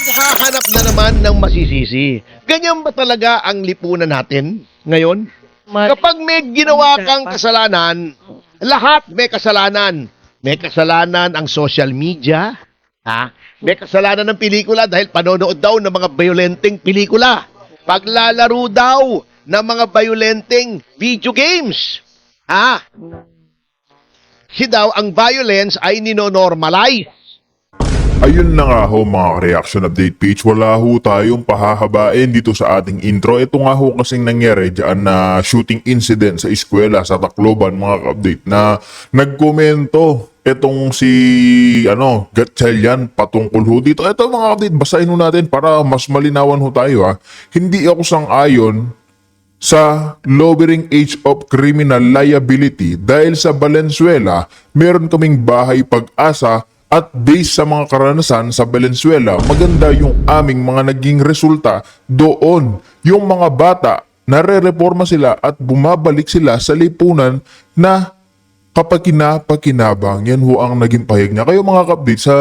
Naghahanap na naman ng masisisi. Ganyan ba talaga ang lipunan natin ngayon? Kapag may ginawa kang kasalanan, lahat may kasalanan. May kasalanan ang social media, ha? May kasalanan ng pelikula dahil panonood daw ng mga violenteng pelikula. Paglalaro daw ng mga violenteng video games. Ha? Si daw ang violence ay ninonormalize. Ayun na nga ho mga reaction update page, wala ho tayong pahahabain dito sa ating intro. Ito nga ho kasing nangyari dyan na shooting incident sa eskwela sa Tacloban mga update na nagkomento itong si Gatchalian patungkol ho dito. Ito mga update, basahin ho natin para mas malinawan ho tayo ha. Hindi ako sang-ayon sa lowering age of criminal liability dahil sa Valenzuela, meron kaming bahay Pag-asa. At based sa mga karanasan sa Valenzuela, maganda yung aming mga naging resulta doon. Yung mga bata, nare-reforma sila at bumabalik sila sa lipunan na kapag-kinapakinabang. Yan ho ang naging pahayag niya. Kayo mga kapatid, sa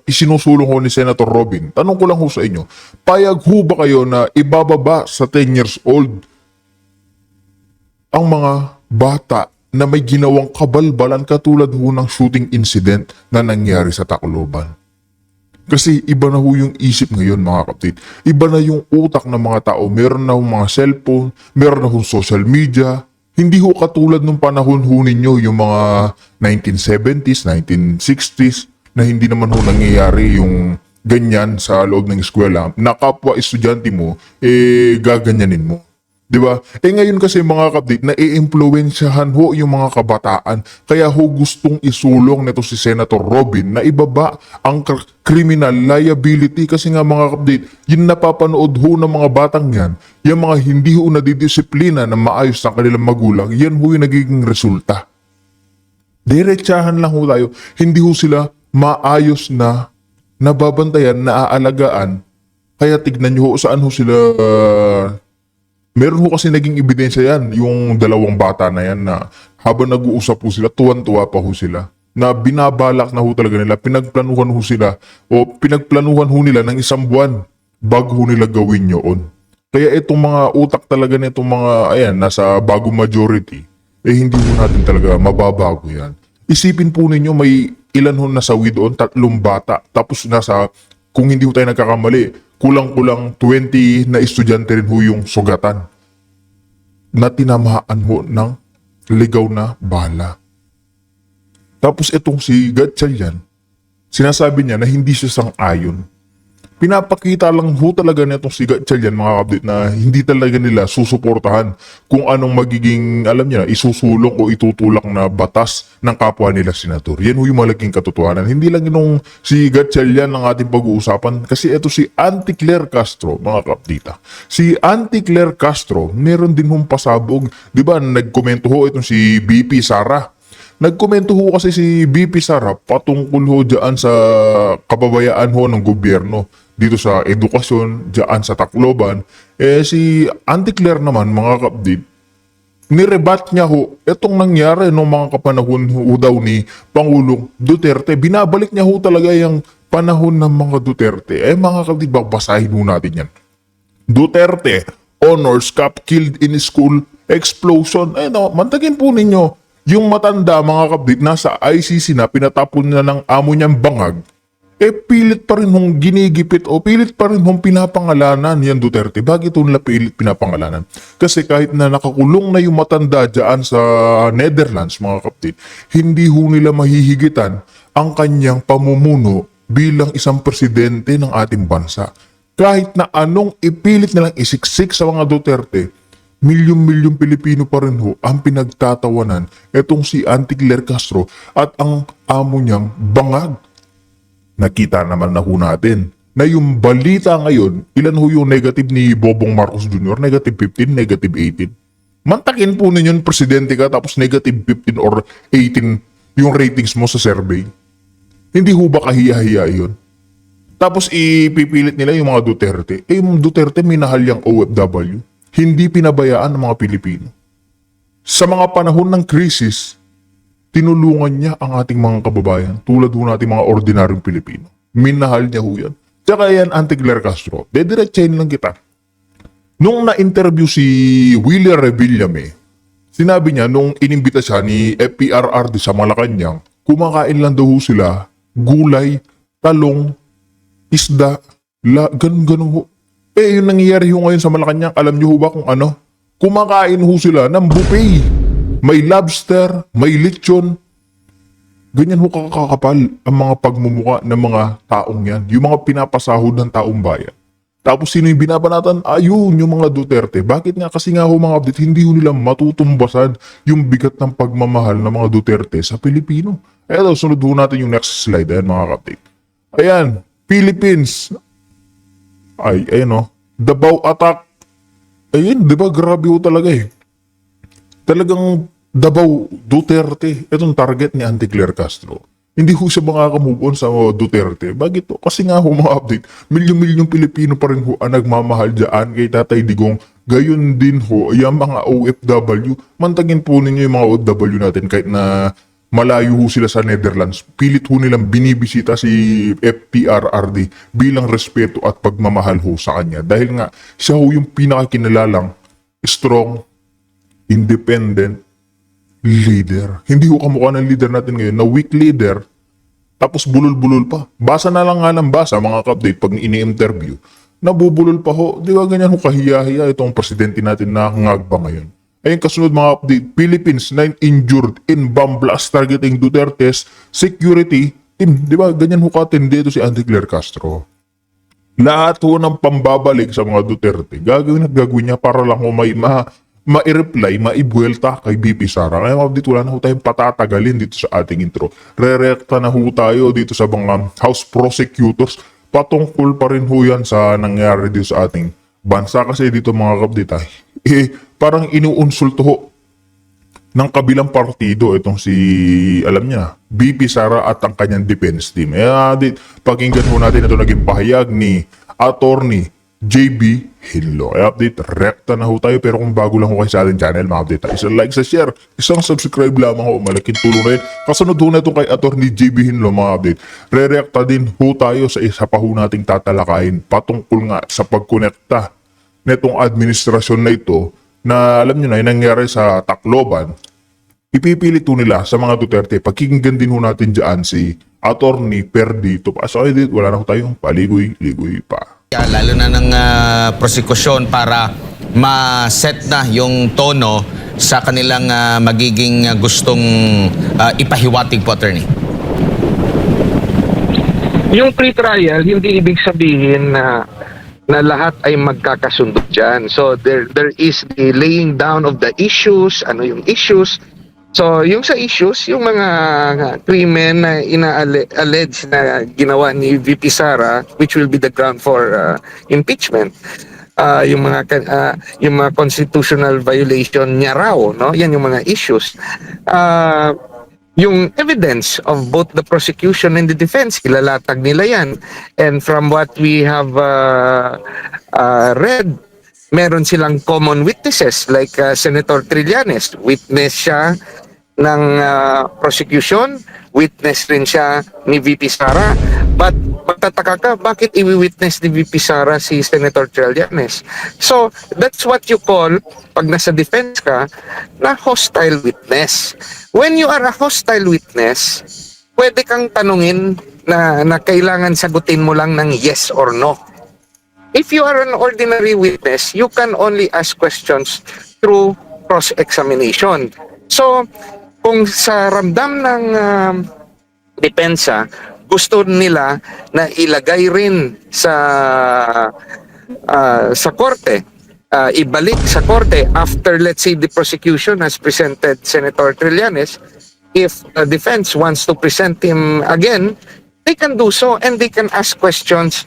isinusulong ho ni Senator Robin, tanong ko lang ho sa inyo, payag ho ba kayo na ibababa sa 10 years old ang mga bata na may ginawang kabalbalan katulad ho ng shooting incident na nangyari sa Tacloban? Kasi iba na ho yung isip ngayon mga kapatid. Iba na yung utak ng mga tao. Meron na ho mga cellphone, meron na ho social media. Hindi ho katulad nung panahon ho ninyo, yung mga 1970s, 1960s, na hindi naman ho nangyayari yung ganyan sa loob ng eskwela. Na kapwa estudyante mo, gaganyanin mo. Diba? Ngayon kasi mga kapatid, na-i-influensyahan ho yung mga kabataan. Kaya ho gustong isulong nito si Senator Robin na ibaba ang criminal liability. Kasi nga mga kapatid, yung napapanood ho ng mga batang yan, yung mga hindi ho nadidisiplina na maayos ng kanilang magulang, yan ho yung nagiging resulta. Diretsahan lang ho tayo. Hindi ho sila maayos na nababantayan, naaalagaan. Kaya tignan nyo ho saan ho sila... Meron ho kasi naging ebidensya yan, yung dalawang bata na yan na habang nag-uusap ho sila, tuwan-tuwa pa ho sila. Na binabalak na ho talaga nila, pinagplanuhan ho sila o pinagplanuhan ho nila ng 1 buwan bago ho nila gawin yun. Kaya itong mga utak talaga na itong mga, nasa bagong majority, hindi ho natin talaga mababago yan. Isipin po ninyo, may ilan ho nasawi doon, 3 bata, tapos nasa, kung hindi ho tayo nagkakamali, kulang-kulang 20 na estudyante rin ho yung sugatan na tinamaan ho ng ligaw na bala. Tapos itong si Gatchalian, sinasabi niya na hindi siya sang-ayon. Pinapakita lang ho talaga na itong si Gatchalian mga kapatid na hindi talaga nila susuportahan kung anong magiging, alam niya, isusulong o itutulak na batas ng kapwa nila senador. Yan ho yung malaking katotohanan. Hindi lang yung si Gatchalian ang ating pag-uusapan kasi ito si Auntie Claire Castro, mga kapatid. Si Auntie Claire Castro, meron din hong pasabog. Diba, nagkomento ho itong si BP Sara. Nagkomento ho kasi si BP Sara patungkol ho dyan sa kababayaan ho ng gobyerno dito sa edukasyon, dyan sa Tacloban. Si Auntie Claire naman, mga kapatid, nirebat niya ho itong nangyari nung mga kapanahon ho daw ni Pangulong Duterte. Binabalik niya ho talaga yung panahon ng mga Duterte. Mga kapatid, babasahin ho natin yan. Duterte, honors cup killed in school explosion. Mantagin po ninyo. Yung matanda mga kapatid, nasa ICC na, pinatapon na ng amo niyang bangag, pilit pa rin hong ginigipit o pilit pa rin hong pinapangalanan yan Duterte. Bakit ito nila pilit pinapangalanan? Kasi kahit na nakakulong na yung matanda dyan sa Netherlands mga kapatid, hindi ho nila mahihigitan ang kanyang pamumuno bilang isang presidente ng ating bansa. Kahit na anong ipilit nilang isiksik sa mga Duterte, milyon-milyong Pilipino pa rin ho ang pinagtatawanan itong si Auntie Claire Castro at ang amo niyang bangag. Nakita naman na ho natin na yung balita ngayon, ilan ho yung negative ni Bobong Marcos Jr.? Negative 15, negative 18. Mantakin po ninyo presidente ka tapos negative 15 or 18 yung ratings mo sa survey. Hindi ho ba kahiya-hiya yun? Tapos ipipilit nila yung mga Duterte. Yung Duterte minahal yung OFW. Hindi pinabayaan ng mga Pilipino. Sa mga panahon ng krisis, tinulungan niya ang ating mga kababayan tulad ho nating mga ordinaryong Pilipino. Minahal niya ho yan. Tsaka yan, Anti-Claire Castro, dediretsahin lang kita. Nung na-interview si Willie Revillame, sinabi niya nung inimbita siya ni FPRRD sa Malacanang, kumakain lang daw sila gulay, talong, isda, ganun ho. Yung nangyayari ho ngayon sa Malacanang, alam niyo ho ba kung ano? Kumakain ho sila ng buffet. May lobster, may lechon. Ganyan ho kakakapal ang mga pagmumuka ng mga taong yan. Yung mga pinapasahod ng taong bayan. Tapos sino yung binabanatan? Ayun, yung mga Duterte. Bakit nga? Kasi nga ho mga update, hindi ho nila matutumbasan yung bigat ng pagmamahal ng mga Duterte sa Pilipino. Daw, sunod ho natin yung next slide. Ayan mga update. Ayan, Philippines. Ayan o. Davao attack. Ayun, di ba? Grabe ho talaga eh. Talagang Davao Duterte. Itong target ni Anti-Claire Castro. Hindi ho siya makaka-move on sa Duterte. Bakit to? Kasi nga ho mga update, milyon-milyong Pilipino pa rin ho ang nagmamahal dyan kay Tatay Digong. Gayon din ho, yung mga OFW. Mantagin po ninyo yung mga OFW natin kahit na malayo ho sila sa Netherlands. Pilit ho nilang binibisita si FPRRD bilang respeto at pagmamahal ho sa kanya. Dahil nga, siya ho yung pinakakinalalang strong, independent, leader. Hindi ko kamukha ng leader natin ngayon na weak leader tapos bulol-bulol pa. Basa na lang nga ng basa mga ka-update pag ini-interview. Nabubulol pa ho. Di ba ganyan ho kahiya-hiya itong presidente natin na ngagba ngayon. Ayun kasunod mga update. Philippines 9 injured in bomb blast targeting Duterte's security team. Di ba ganyan ho katindi ito si Anti-Claire Castro. Lahat ho ng pambabalik sa mga Duterte gagawin at gagawin niya para lang ho may ma-reply, maibuelta kay BP Sara. Kaya mga update, wala na ho tayong patatagalin dito sa ating intro. Re-reacta na ho tayo dito sa mga House Prosecutors. Patungkol pa rin ho yan sa nangyari dito sa ating bansa. Kasi dito mga update parang inuunsulto ho ng kabilang partido itong si, alam niya, BP Sara at ang kanyang defense team. Pakinggan ho natin ito naging pahayag ni Attorney JB Hinlo. Update, rekta na ho tayo pero kung bago lang ho kayo sa ating channel, mga update, isang like sa share, isang subscribe lamang ho, malaking tulong rin. Kasunod ho na ito kay Attorney JB Hinlo, mga update. Re-reacta din ho tayo sa isa pa ho nating tatalakayin patungkol nga sa pagkonekta netong administrasyon na ito na alam nyo na yung nangyari sa Tacloban. Ipipilit ho nila sa mga Duterte. Pakinggan din ho natin dyan si Attorney Perdito. So wala na ho tayong paligoy-ligoy pa. Lalo na ng prosekusyon para ma-set na yung tono sa kanilang magiging gustong ipahiwatig po, Attorney. Yung pre-trial, hindi ibig sabihin na lahat ay magkakasundo dyan. So there is the laying down of the issues, ano yung issues. So yung sa issues, yung mga krimen na ina-allege na ginawa ni VP Sara, which will be the ground for impeachment. Yung mga constitutional violation niya raw, no? Yan yung mga issues. Yung evidence of both the prosecution and the defense, ilalatag nila yan. And from what we have read, meron silang common witnesses like Senator Trillanes. Witness siya ng prosecution, witness rin siya ni VP Sara. But magtataka ka, bakit i-witness ni VP Sara si Senator Trillanes? So, that's what you call, pag nasa defense ka, na hostile witness. When you are a hostile witness, pwede kang tanungin na kailangan sagutin mo lang ng yes or no. If you are an ordinary witness, you can only ask questions through cross-examination. So, kung sa ramdam ng depensa, gusto nila na ilagay rin sa korte, ibalik sa korte after, let's say, the prosecution has presented Senator Trillanes, if the defense wants to present him again, they can do so and they can ask questions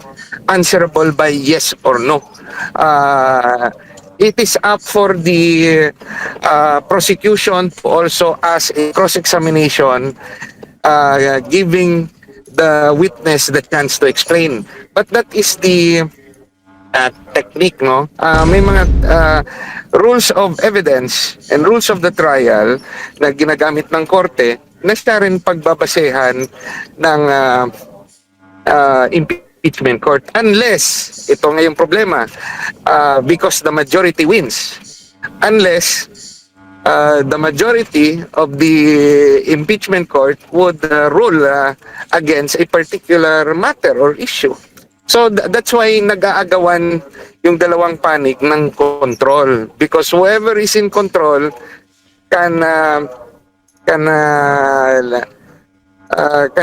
answerable by yes or no. It is up for the prosecution to also ask a cross-examination, giving the witness the chance to explain. But that is the technique, no? May mga rules of evidence and rules of the trial na ginagamit ng korte na siya rin pagbabasehan ng impeachment impeachment court unless, ito nga yung problema, because the majority wins. Unless the majority of the impeachment court would rule against a particular matter or issue. So that's why nag-aagawan yung dalawang panig ng control, because whoever is in control can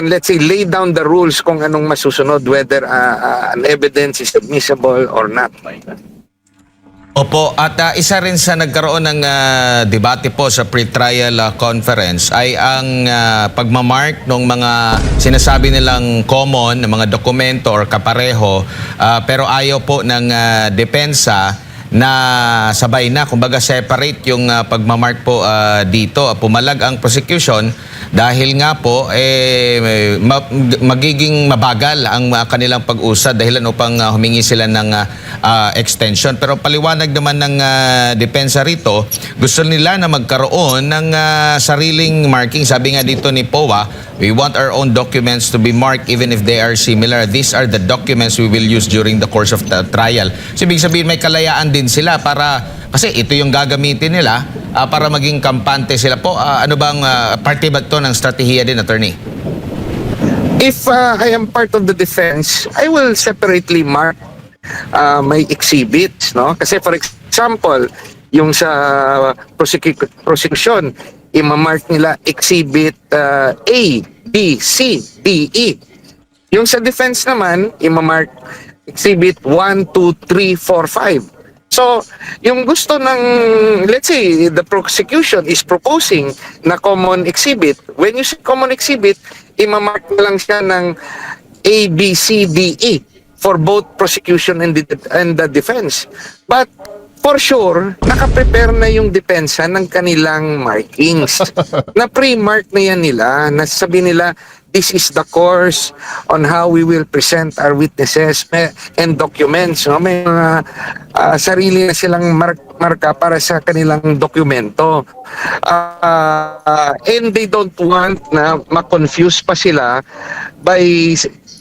let's say lay down the rules kung anong masusunod, whether an evidence is admissible or not. Opo, at isa rin sa nagkaroon ng debate po sa pre-trial conference ay ang pagmamark ng mga sinasabi nilang common na mga dokumento or kapareho, pero ayaw po ng depensa na sabay na, kumbaga separate yung pagmamark po dito. Pumalag ang prosecution dahil nga po magiging mabagal ang kanilang pag-usad dahilan upang humingi sila ng extension. Pero paliwanag naman ng depensa rito, gusto nila na magkaroon ng sariling marking. Sabi nga dito ni POA, we want our own documents to be marked even if they are similar. These are the documents we will use during the course of the trial. So, ibig sabihin may kalayaan din sila para, kasi ito yung gagamitin nila para maging kampante sila po. Ano bang parte ba ito ng strategiya din, attorney? If I am part of the defense, I will separately mark my exhibits, no? Kasi for example, yung sa prosecution, i-mark nila exhibit A, B, C, D, E. Yung sa defense naman, i-mark exhibit 1, 2, 3, 4, 5. So, yung gusto ng, let's say, the prosecution is proposing na common exhibit. When you say common exhibit, i-mark na lang siya ng A, B, C, D, E for both prosecution and the defense. But for sure, nakaprepare na yung depensa ng kanilang markings. Na pre-mark na yan nila. Nasabi nila, this is the course on how we will present our witnesses and documents. No? May mga sarili na silang marka para sa kanilang dokumento. And they don't want na ma-confuse pa sila by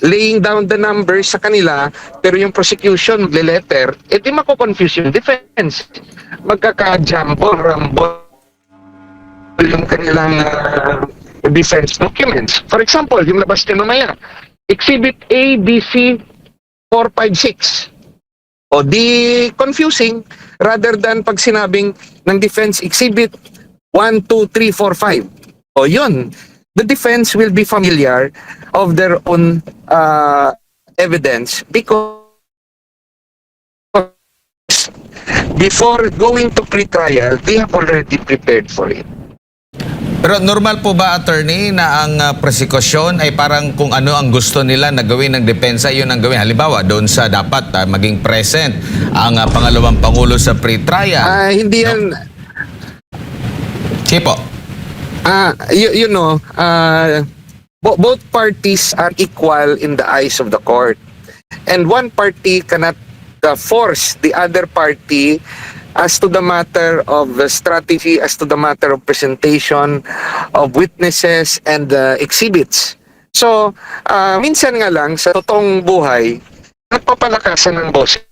laying down the numbers sa kanila, pero yung prosecution magle-letter, di mako-confuse yung defense. Magkaka-jumble, rumble yung kanilang defense documents. For example, yung labas din mamaya, Exhibit A, B, C, 4, 5, 6. O di confusing, rather than pag sinabing ng defense Exhibit 1, 2, 3, 4, 5. O yun, the defense will be familiar of their own evidence because before going to pre-trial, they have already prepared for it. Pero normal po ba, attorney, na ang prosecution ay parang kung ano ang gusto nila na gawin ng depensa, yun ang gawin? Halimbawa, doon sa dapat maging present ang pangalawang pangulo sa pre-trial. Hindi yan. Sige po. You know, both parties are equal in the eyes of the court. And one party cannot force the other party as to the matter of strategy, as to the matter of presentation of witnesses and exhibits. So, minsan nga lang, sa totoong buhay, nagpapalakasan ng boses.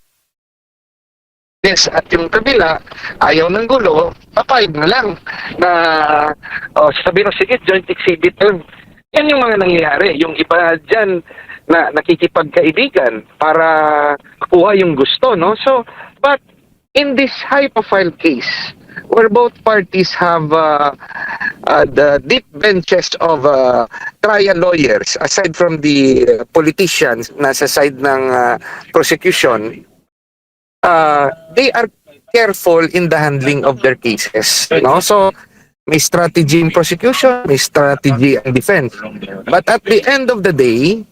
Yes, at yung kabila, ayaw ng gulo, papayag na lang na sabi ng sige, joint exhibit yun. Yan yung mga nangyayari. Yung iba dyan na nakikipagkaibigan para kuha yung gusto, no? So, but in this high-profile case, where both parties have the deep benches of trial lawyers, aside from the politicians na sa side ng prosecution, they are careful in the handling of their cases. No? So, may strategy in prosecution, may strategy in defense. But at the end of the day,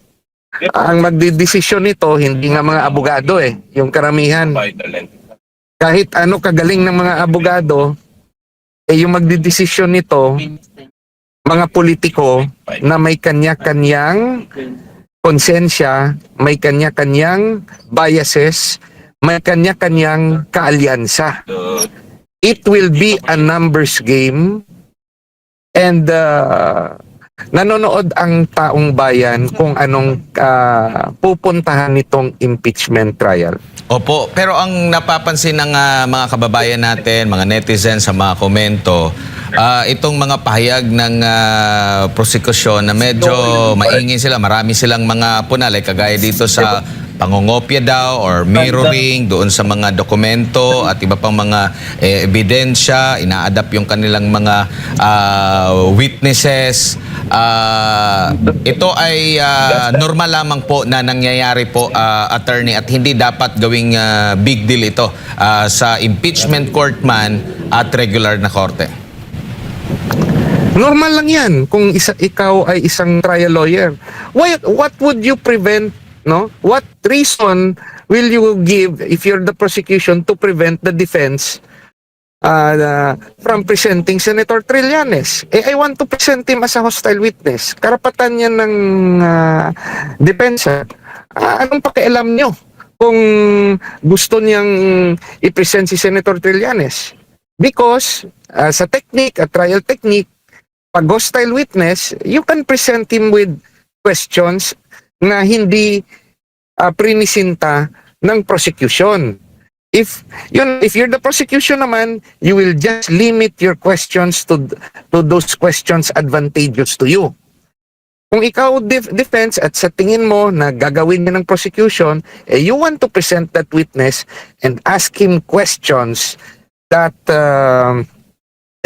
ang magdidesisyon nito, hindi nga mga abogado yung karamihan. Kahit ano kagaling ng mga abogado, yung magdidesisyon nito, mga politiko na may kanya-kanyang konsensya, may kanya-kanyang biases, may kanya-kanyang kaalyansa. It will be a numbers game and nanonood ang taong bayan kung anong pupuntahan nitong impeachment trial. Opo, pero ang napapansin ng mga kababayan natin, mga netizens sa mga komento, itong mga pahayag ng prosekusyon na medyo maingay sila, marami silang mga puna, like kagaya dito sa pangongopya daw or mirroring doon sa mga dokumento at iba pang mga ebidensya, ina-adapt yung kanilang mga witnesses. Ito ay normal lamang po na nangyayari po, attorney, at hindi dapat gawing big deal ito sa impeachment court man at regular na korte. Normal lang yan kung ikaw ay isang trial lawyer. What would you prevent, no? What reason will you give if you're the prosecution to prevent the defense from presenting Senator Trillanes? I want to present him as a hostile witness. Karapatan yan ng depensa. Anong pakialam nyo kung gusto niyang i-present si Senator Trillanes? Because sa technique, a trial technique, pag hostile witness, you can present him with questions na hindi prinisinta ng prosecution. If you're the prosecution naman, you will just limit your questions to those questions advantageous to you. Kung ikaw defense at sa tingin mo na gagawin niya ng prosecution, you want to present that witness and ask him questions that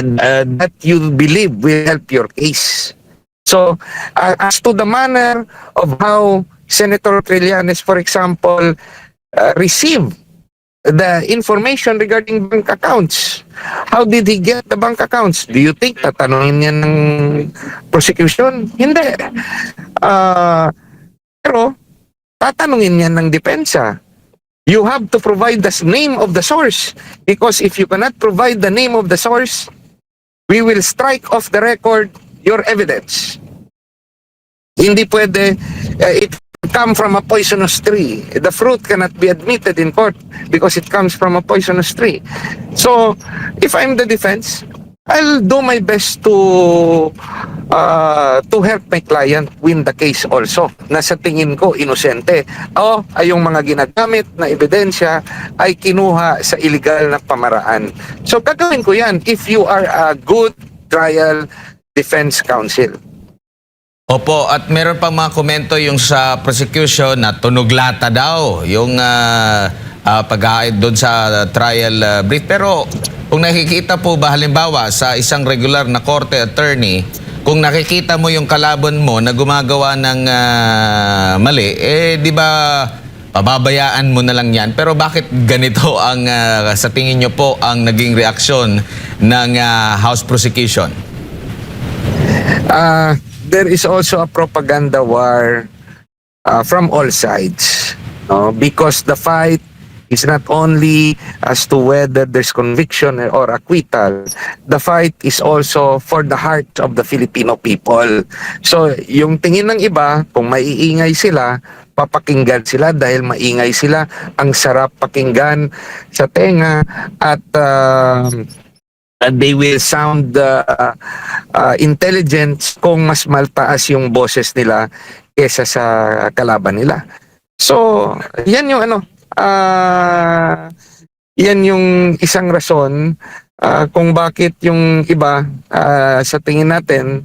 that you believe will help your case. So, as to the manner of how Senator Trillanes, for example, received the information regarding bank accounts. How did he get the bank accounts? Do you think tatanungin niya ng prosecution? Hindi. Pero, tatanungin niya ng depensa. You have to provide the name of the source. Because if you cannot provide the name of the source, we will strike off the record your evidence. Hindi pwede, it come from a poisonous tree. The fruit cannot be admitted in court because it comes from a poisonous tree. So, if I'm the defense, I'll do my best to help my client win the case also. Na sa tingin ko, inosente. O, ay yung mga ginagamit na ebidensya ay kinuha sa illegal na pamaraan. So, gagawin ko yan if you are a good trial defense counsel. Opo, at meron pang mga komento yung sa prosecution na tunog lata daw yung pag-aayad doon sa trial brief. Pero kung nakikita po ba halimbawa sa isang regular na korte, attorney, kung nakikita mo yung kalaban mo na gumagawa ng mali, di ba pababayaan mo na lang yan? Pero bakit ganito ang sa tingin nyo po ang naging reaksyon ng House prosecution? There is also a propaganda war from all sides, because the fight is not only as to whether there's conviction or acquittal. The fight is also for the heart of the Filipino people. So, yung tingin ng iba, kung maiingay sila, papakinggan sila dahil maingay sila. Ang sarap pakinggan sa tenga at they will sound intelligent kung mas maltaas yung boses nila kesa sa kalaban nila. So, yan yung yan yung isang rason kung bakit yung iba sa tingin natin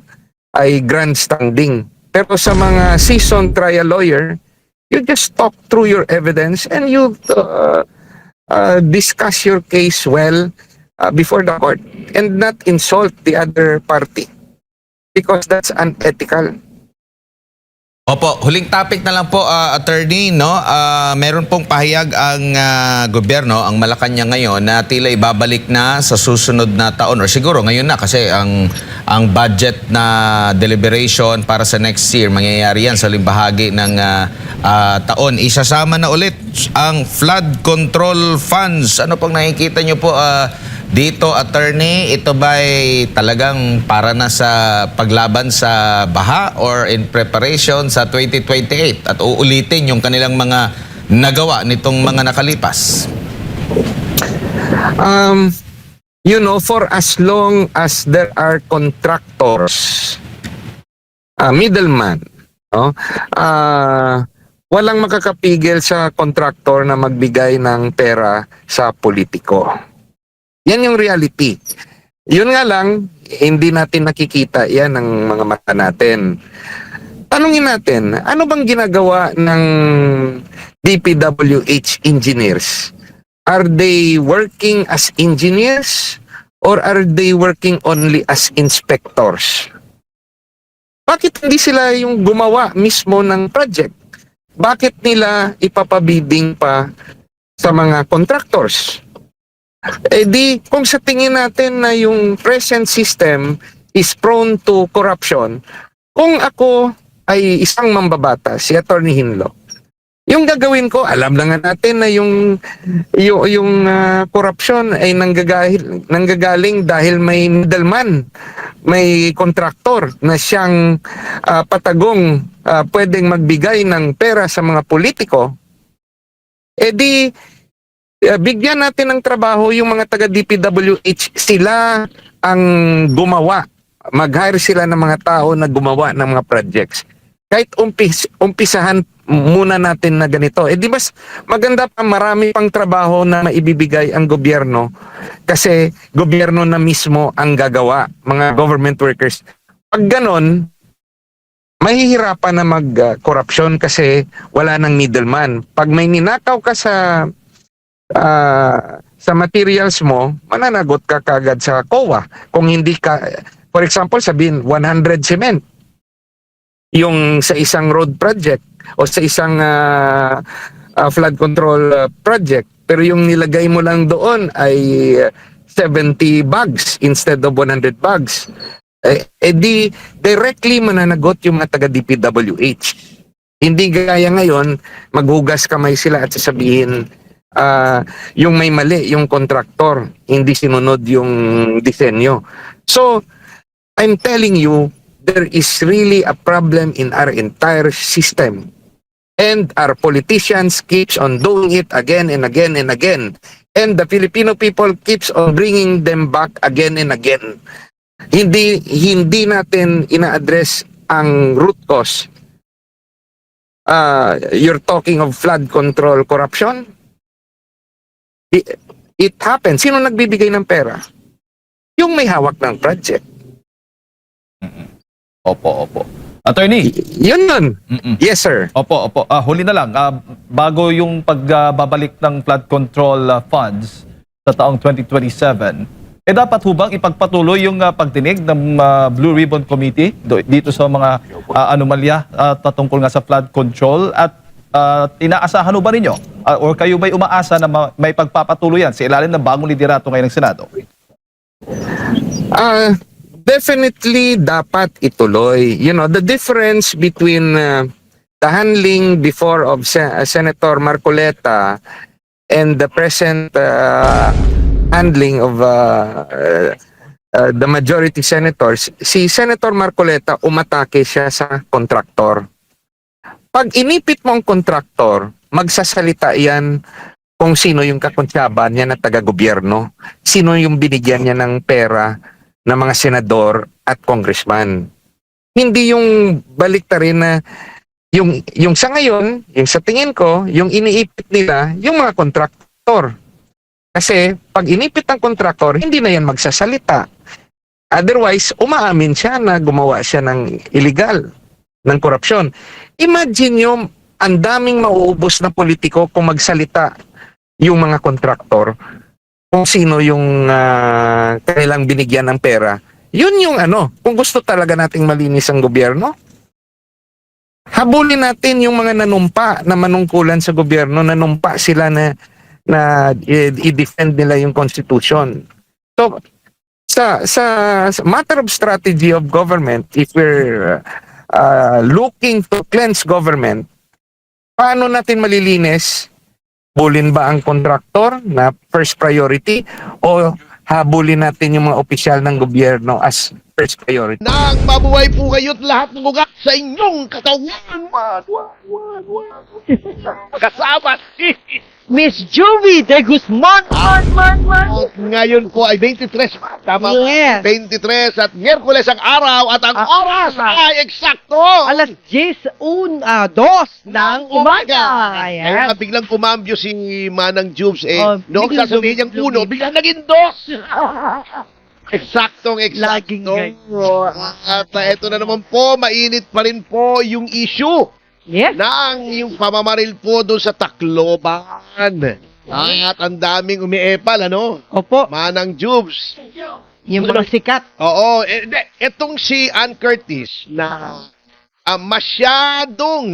ay grandstanding. Pero sa mga seasoned trial lawyer, you just talk through your evidence and you discuss your case well before the court and not insult the other party because that's unethical. Opo, huling topic na lang po, attorney, no? Meron pong pahayag ang gobyerno, ang Malacanang ngayon, na tila ibabalik na sa susunod na taon or siguro ngayon na kasi ang budget na deliberation para sa next year, mangyayari yan sa limbahagi ng taon. Isasama na ulit ang flood control funds. Ano pong nakikita nyo po dito, attorney? Ito ba'y talagang para na sa paglaban sa baha or in preparation sa 2028 at uulitin yung kanilang mga nagawa nitong mga nakalipas? For as long as there are contractors middleman. No? Walang makakapigil sa kontraktor na magbigay ng pera sa politiko. Yan yung reality. Yun nga lang, hindi natin nakikita yan ng mga mata natin. Tanungin natin, ano bang ginagawa ng DPWH engineers? Are they working as engineers or are they working only as inspectors? Bakit hindi sila yung gumawa mismo ng project? Bakit nila ipapabidding pa sa mga contractors? Eh di, kung sa tingin natin na yung present system is prone to corruption, kung ako ay isang mambabata, si Atty. Hinlo, yung gagawin ko, alam na nga natin na yung corruption ay nanggagaling dahil may middleman, may kontraktor na siyang patagong pwedeng magbigay ng pera sa mga politiko. Eh di, bigyan natin ng trabaho yung mga taga DPWH, sila ang gumawa. Mag-hire sila ng mga tao na gumawa ng mga projects. Kahit umpisahan muna natin na ganito. Eh di mas maganda pa, marami pang trabaho na maibibigay ang gobyerno kasi gobyerno na mismo ang gagawa, mga government workers. Pag ganon, mahihirapan na mag-corruption kasi wala nang middleman. Pag may ninakaw ka sa materials mo, mananagot ka kagad sa COA. Kung hindi ka, for example, sabihin 100 cement yung sa isang road project o sa isang flood control project, pero yung nilagay mo lang doon ay 70 bags instead of 100 bags, di directly mananagot yung mga taga DPWH. Hindi gaya ngayon, maghugas kamay sila at sasabihin yung may mali, yung kontraktor, hindi sinunod yung disenyo. So, I'm telling you, there is really a problem in our entire system. And our politicians keeps on doing it again and again and again. And the Filipino people keeps on bringing them back again and again. Hindi natin ina-address ang root cause. You're talking of flood control corruption? It happens. Sino nagbibigay ng pera? Yung may hawak ng project. Opo. Attorney. Yun nun. Mm-mm. Yes, sir. Opo. Huli na lang. Bago yung pagbabalik ng flood control funds sa taong 2027, dapat hubang ipagpatuloy yung pagdinig ng Blue Ribbon Committee dito sa mga anomalya patungkol nga sa flood control at inaasahan ho ba ninyo? Or kayo ba'y umaasa na may pagpapatuloy yan sa ilalim ng bagong liderato ngayon ng Senado? Definitely dapat ituloy. You know, the difference between the handling before of Senator Marcoleta and the present handling of the majority senators, si Senator Marcoleta umatake siya sa kontraktor. Pag inipit mo ang kontraktor, magsasalita yan kung sino yung kakontsaba niya na taga-gobyerno, sino yung binigyan niya ng pera ng mga senador at congressman. Hindi yung baliktarin na yung sa ngayon, yung sa tingin ko, yung iniipit nila, yung mga kontraktor. Kasi pag inipit ng kontraktor, hindi na yan magsasalita. Otherwise, umaamin siya na gumawa siya ng illegal, ng korupsyon. Imagine nyo, ang daming mauubos na politiko kung magsalita yung mga kontraktor kung sino yung kanilang binigyan ng pera. Yun yung kung gusto talaga nating malinis ang gobyerno, habulin natin yung mga nanumpa na manungkulan sa gobyerno, nanumpa sila na i-defend nila yung constitution. So, sa matter of strategy of government, if we're looking to cleanse government, paano natin malilinis? Habulin ba ang kontraktor na first priority o habulin natin yung mga opisyal ng gobyerno as first priority? Nang mabuhay po kayo't lahat ng ugat sa inyong katawan. Kasama si Miss Juvie de Guzman. At ngayon po ay 23 pa. Tama ba? Yes. 23 at Miyerkules ang araw at ang oras ay eksakto. Alas 10, 2 ng umaga. Kaya Ayan. biglang kumambyo si Manang Jubes Oh, noong biglang sasabihin niyang lumit. uno, biglang naging dos. Eksaktong Laging eksakto. At ito na naman po, mainit pa rin po yung issue Yes. ng yung pamamaril po doon sa Tacloban. At ang daming umiepal, ano? Opo. Manang Jubes. Yung mga sikat. Oo, etong si Ann Curtis na masyadong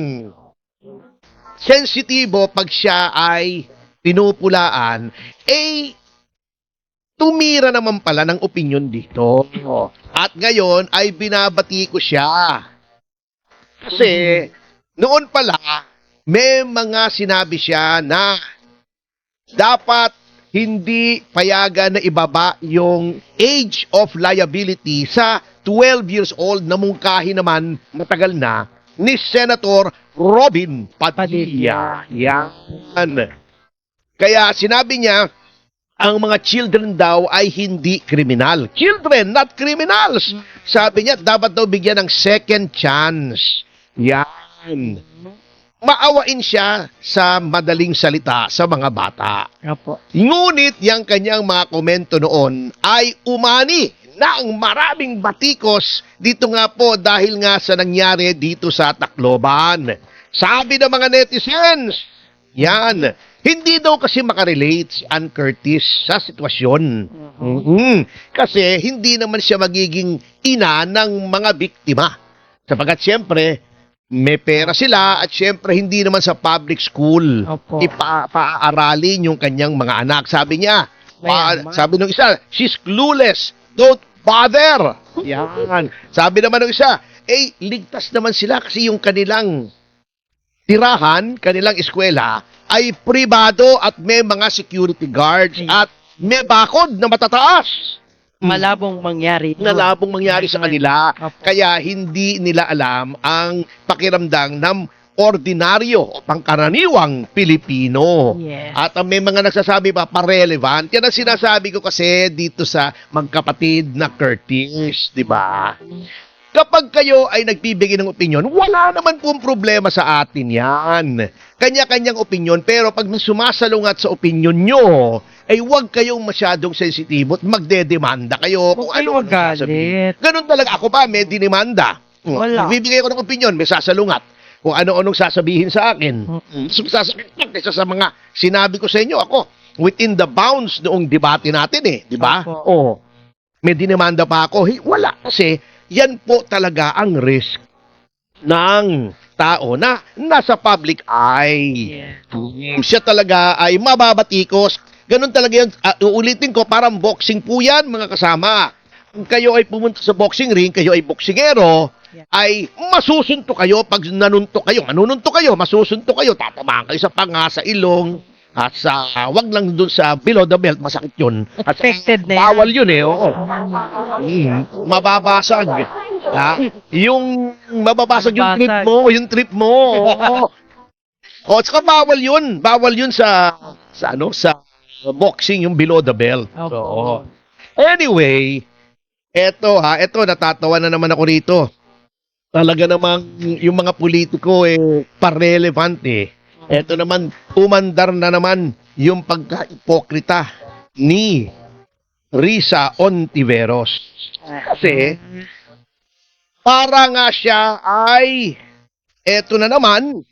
sensitibo pag siya ay pinupulaan, tumira naman pala ng opinion dito. At ngayon ay binabati ko siya. Kasi noon pala, may mga sinabi siya na dapat hindi payagan na ibaba yung age of liability sa 12 years old na mungkahi naman matagal na ni Senator Robin Padilla. Yan. Kaya sinabi niya, ang mga children daw ay hindi kriminal. Children, not criminals. Sabi niya, dapat daw bigyan ng second chance. Yan. Maawain siya sa madaling salita sa mga bata. Opo. Ngunit yung kanyang mga komento noon ay umani ng maraming batikos dito nga po dahil nga sa nangyari dito sa Tacloban. Sabi ng mga netizens, yan, hindi daw kasi makarelate si Ann Curtis sa sitwasyon. Kasi hindi naman siya magiging ina ng mga biktima. Sapagat siyempre, may pera sila at siyempre hindi naman sa public school Opo. ipaaralin yung kanyang mga anak. Sabi niya, Mayaman. sabi nung isa, she's clueless, don't bother. Yan. Sabi naman ng isa, ligtas naman sila kasi yung kanilang tirahan, kanilang eskwela ay pribado at may mga security guards at may bakod na matataas. Malabong mangyari. Na labong mangyari sa kanila. Opo. Kaya hindi nila alam ang pakiramdam ng ordinaryo o pangkaraniwang Pilipino. Yes. At may mga nagsasabi pa, pa-relevant. Yan ang sinasabi ko kasi dito sa magkapatid na Curtis, di ba? Kapag kayo ay nagbibigay ng opinion, wala naman pong problema sa atin yan. Kanya-kanyang opinion, pero pag sumasalungat sa opinion nyo, ay huwag kayong masyadong sensitibo at magdedemanda kayo. Huwag kayong magalit. Ganun talaga. Ako ba, may dinimanda. Wala. Bibigay ko ng opinion, may sasalungat. Kung ano-anong sasabihin sa akin. Sasabihin isa sa mga sinabi ko sa inyo, ako, within the bounds noong debate natin di ba? Opo. Oo. May dinimanda pa ako. Wala kasi, yan po talaga ang risk ng tao na nasa public eye. Siya talaga ay mababatikos. Ganun talaga yun. Uulitin ko, parang boxing po yan, mga kasama. Kung kayo ay pumunta sa boxing ring, kayo ay boksingero, ay masusunto kayo pag nanunto kayo. Manununto kayo, masusunto kayo, tatamaan kayo sa panga, sa ilong, at sa, wag lang dun sa below the belt, masakit yun. At Expected na yan. bawal yun oo. Mababasag. Yung mababasag yung trip mo, Oo. O, tsaka bawal yun. Bawal yun sa boxing, yung below the belt. Opo. Oo. Anyway, eto natatawa na naman ako rito. Talaga namang yung mga politiko pa-relevant Eto naman, umandar na naman yung pagka-ipokrita ni Risa Ontiveros. Kasi, para nga siya ay, eto na naman,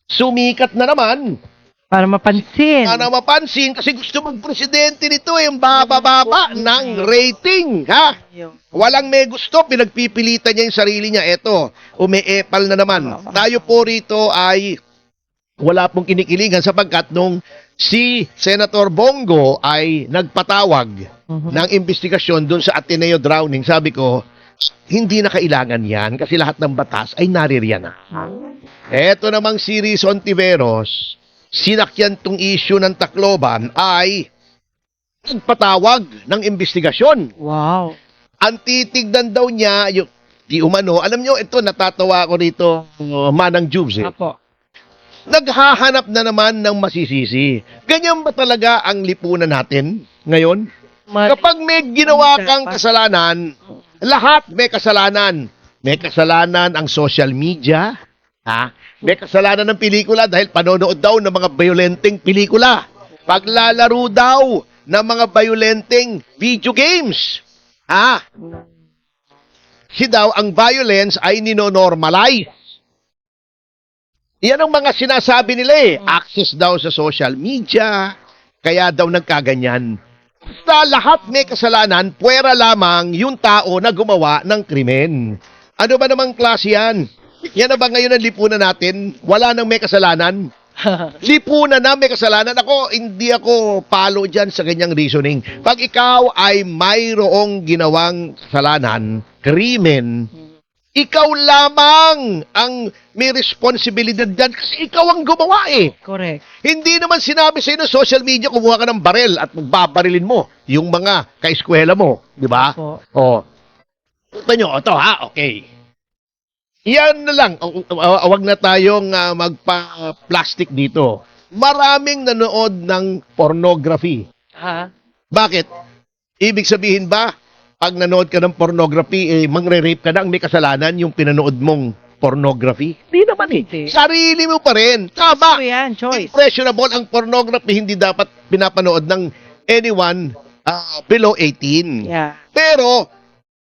sumikat na naman. Para mapansin. Para mapansin, kasi gusto mag-presidente nito yung bababa ng rating, ha? Walang may gusto, pinagpipilitan niya yung sarili niya. Eto, umeepal na naman. Tayo po rito ay wala pong kinikilingan sapagkat nung si Senator Bongo ay nagpatawag ng investigasyon doon sa Ateneo drowning, sabi ko, hindi na kailangan yan kasi lahat ng batas ay naririyan na. Eto namang si Riz Ontiveros, sinakyan tong issue ng Tacloban ay nagpatawag ng investigasyon. Wow. Ang titignan daw niya, di umano, alam nyo, ito natatawa ko rito, Manang Jubes. Apo. naghahanap na naman ng masisisi. Ganyan ba talaga ang lipunan natin ngayon? Kapag may ginawa kang kasalanan, lahat may kasalanan. May kasalanan ang social media, ha? May kasalanan ng pelikula dahil panonood daw ng mga violenteng pelikula. Paglalaro daw ng mga violenteng video games. Ha? Si daw ang violence ay ninonormalize. Yan ang mga sinasabi nila eh. Access daw sa social media, kaya daw nagkaganyan. Basta lahat may kasalanan, puwera lamang yung tao na gumawa ng krimen. Ano ba namang klase yan? Yan na ba ngayon ang lipunan natin? Wala nang may kasalanan? Lipunan na may kasalanan. Hindi ako palo dyan sa ganyang reasoning. Pag ikaw ay mayroong ginawang kasalanan, krimen, ikaw lamang ang may responsibilidad dyan kasi ikaw ang gumawa eh. Correct. Hindi naman sinabi sa inyo social media kumuha ka ng barel at magbabarilin mo yung mga kaeskwela mo, di ba? Opo. Oh. Ito nyo, ito ha, okay. Yan na lang, wag na tayong magpa-plastic dito. Maraming nanood ng pornography. Ha? Bakit? Ibig sabihin ba, pag nanood ka ng pornography, mangre-rape ka na, ang may kasalanan yung pinanood mong pornography? Hindi naman eh. Hindi. Sarili mo pa rin. Tama. So yan, choice. Impressionable ang pornography, hindi dapat pinapanood ng anyone below 18. Yeah. Pero,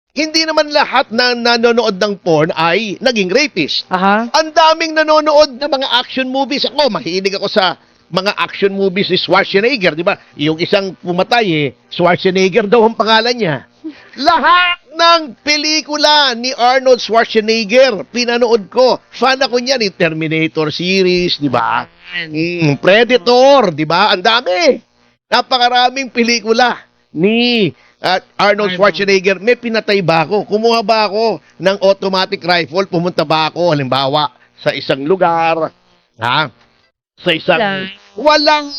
hindi naman lahat na nanonood ng porn ay naging rapist. Aha. Ang daming nanonood ng mga action movies. Ako, mahilig ako sa mga action movies ni Schwarzenegger, di ba? Yung isang pumatay Schwarzenegger daw ang pangalan niya. Lahat ng pelikula ni Arnold Schwarzenegger, pinanood ko. Fan ako niyan, ni Terminator series, di ba? Predator, di ba? Ang dami. Napakaraming pelikula ni Arnold Schwarzenegger. May pinatay ba ako? Kumuha ba ako ng automatic rifle? Pumunta ba ako, halimbawa, sa isang lugar? Ha? Sa isang... Walang...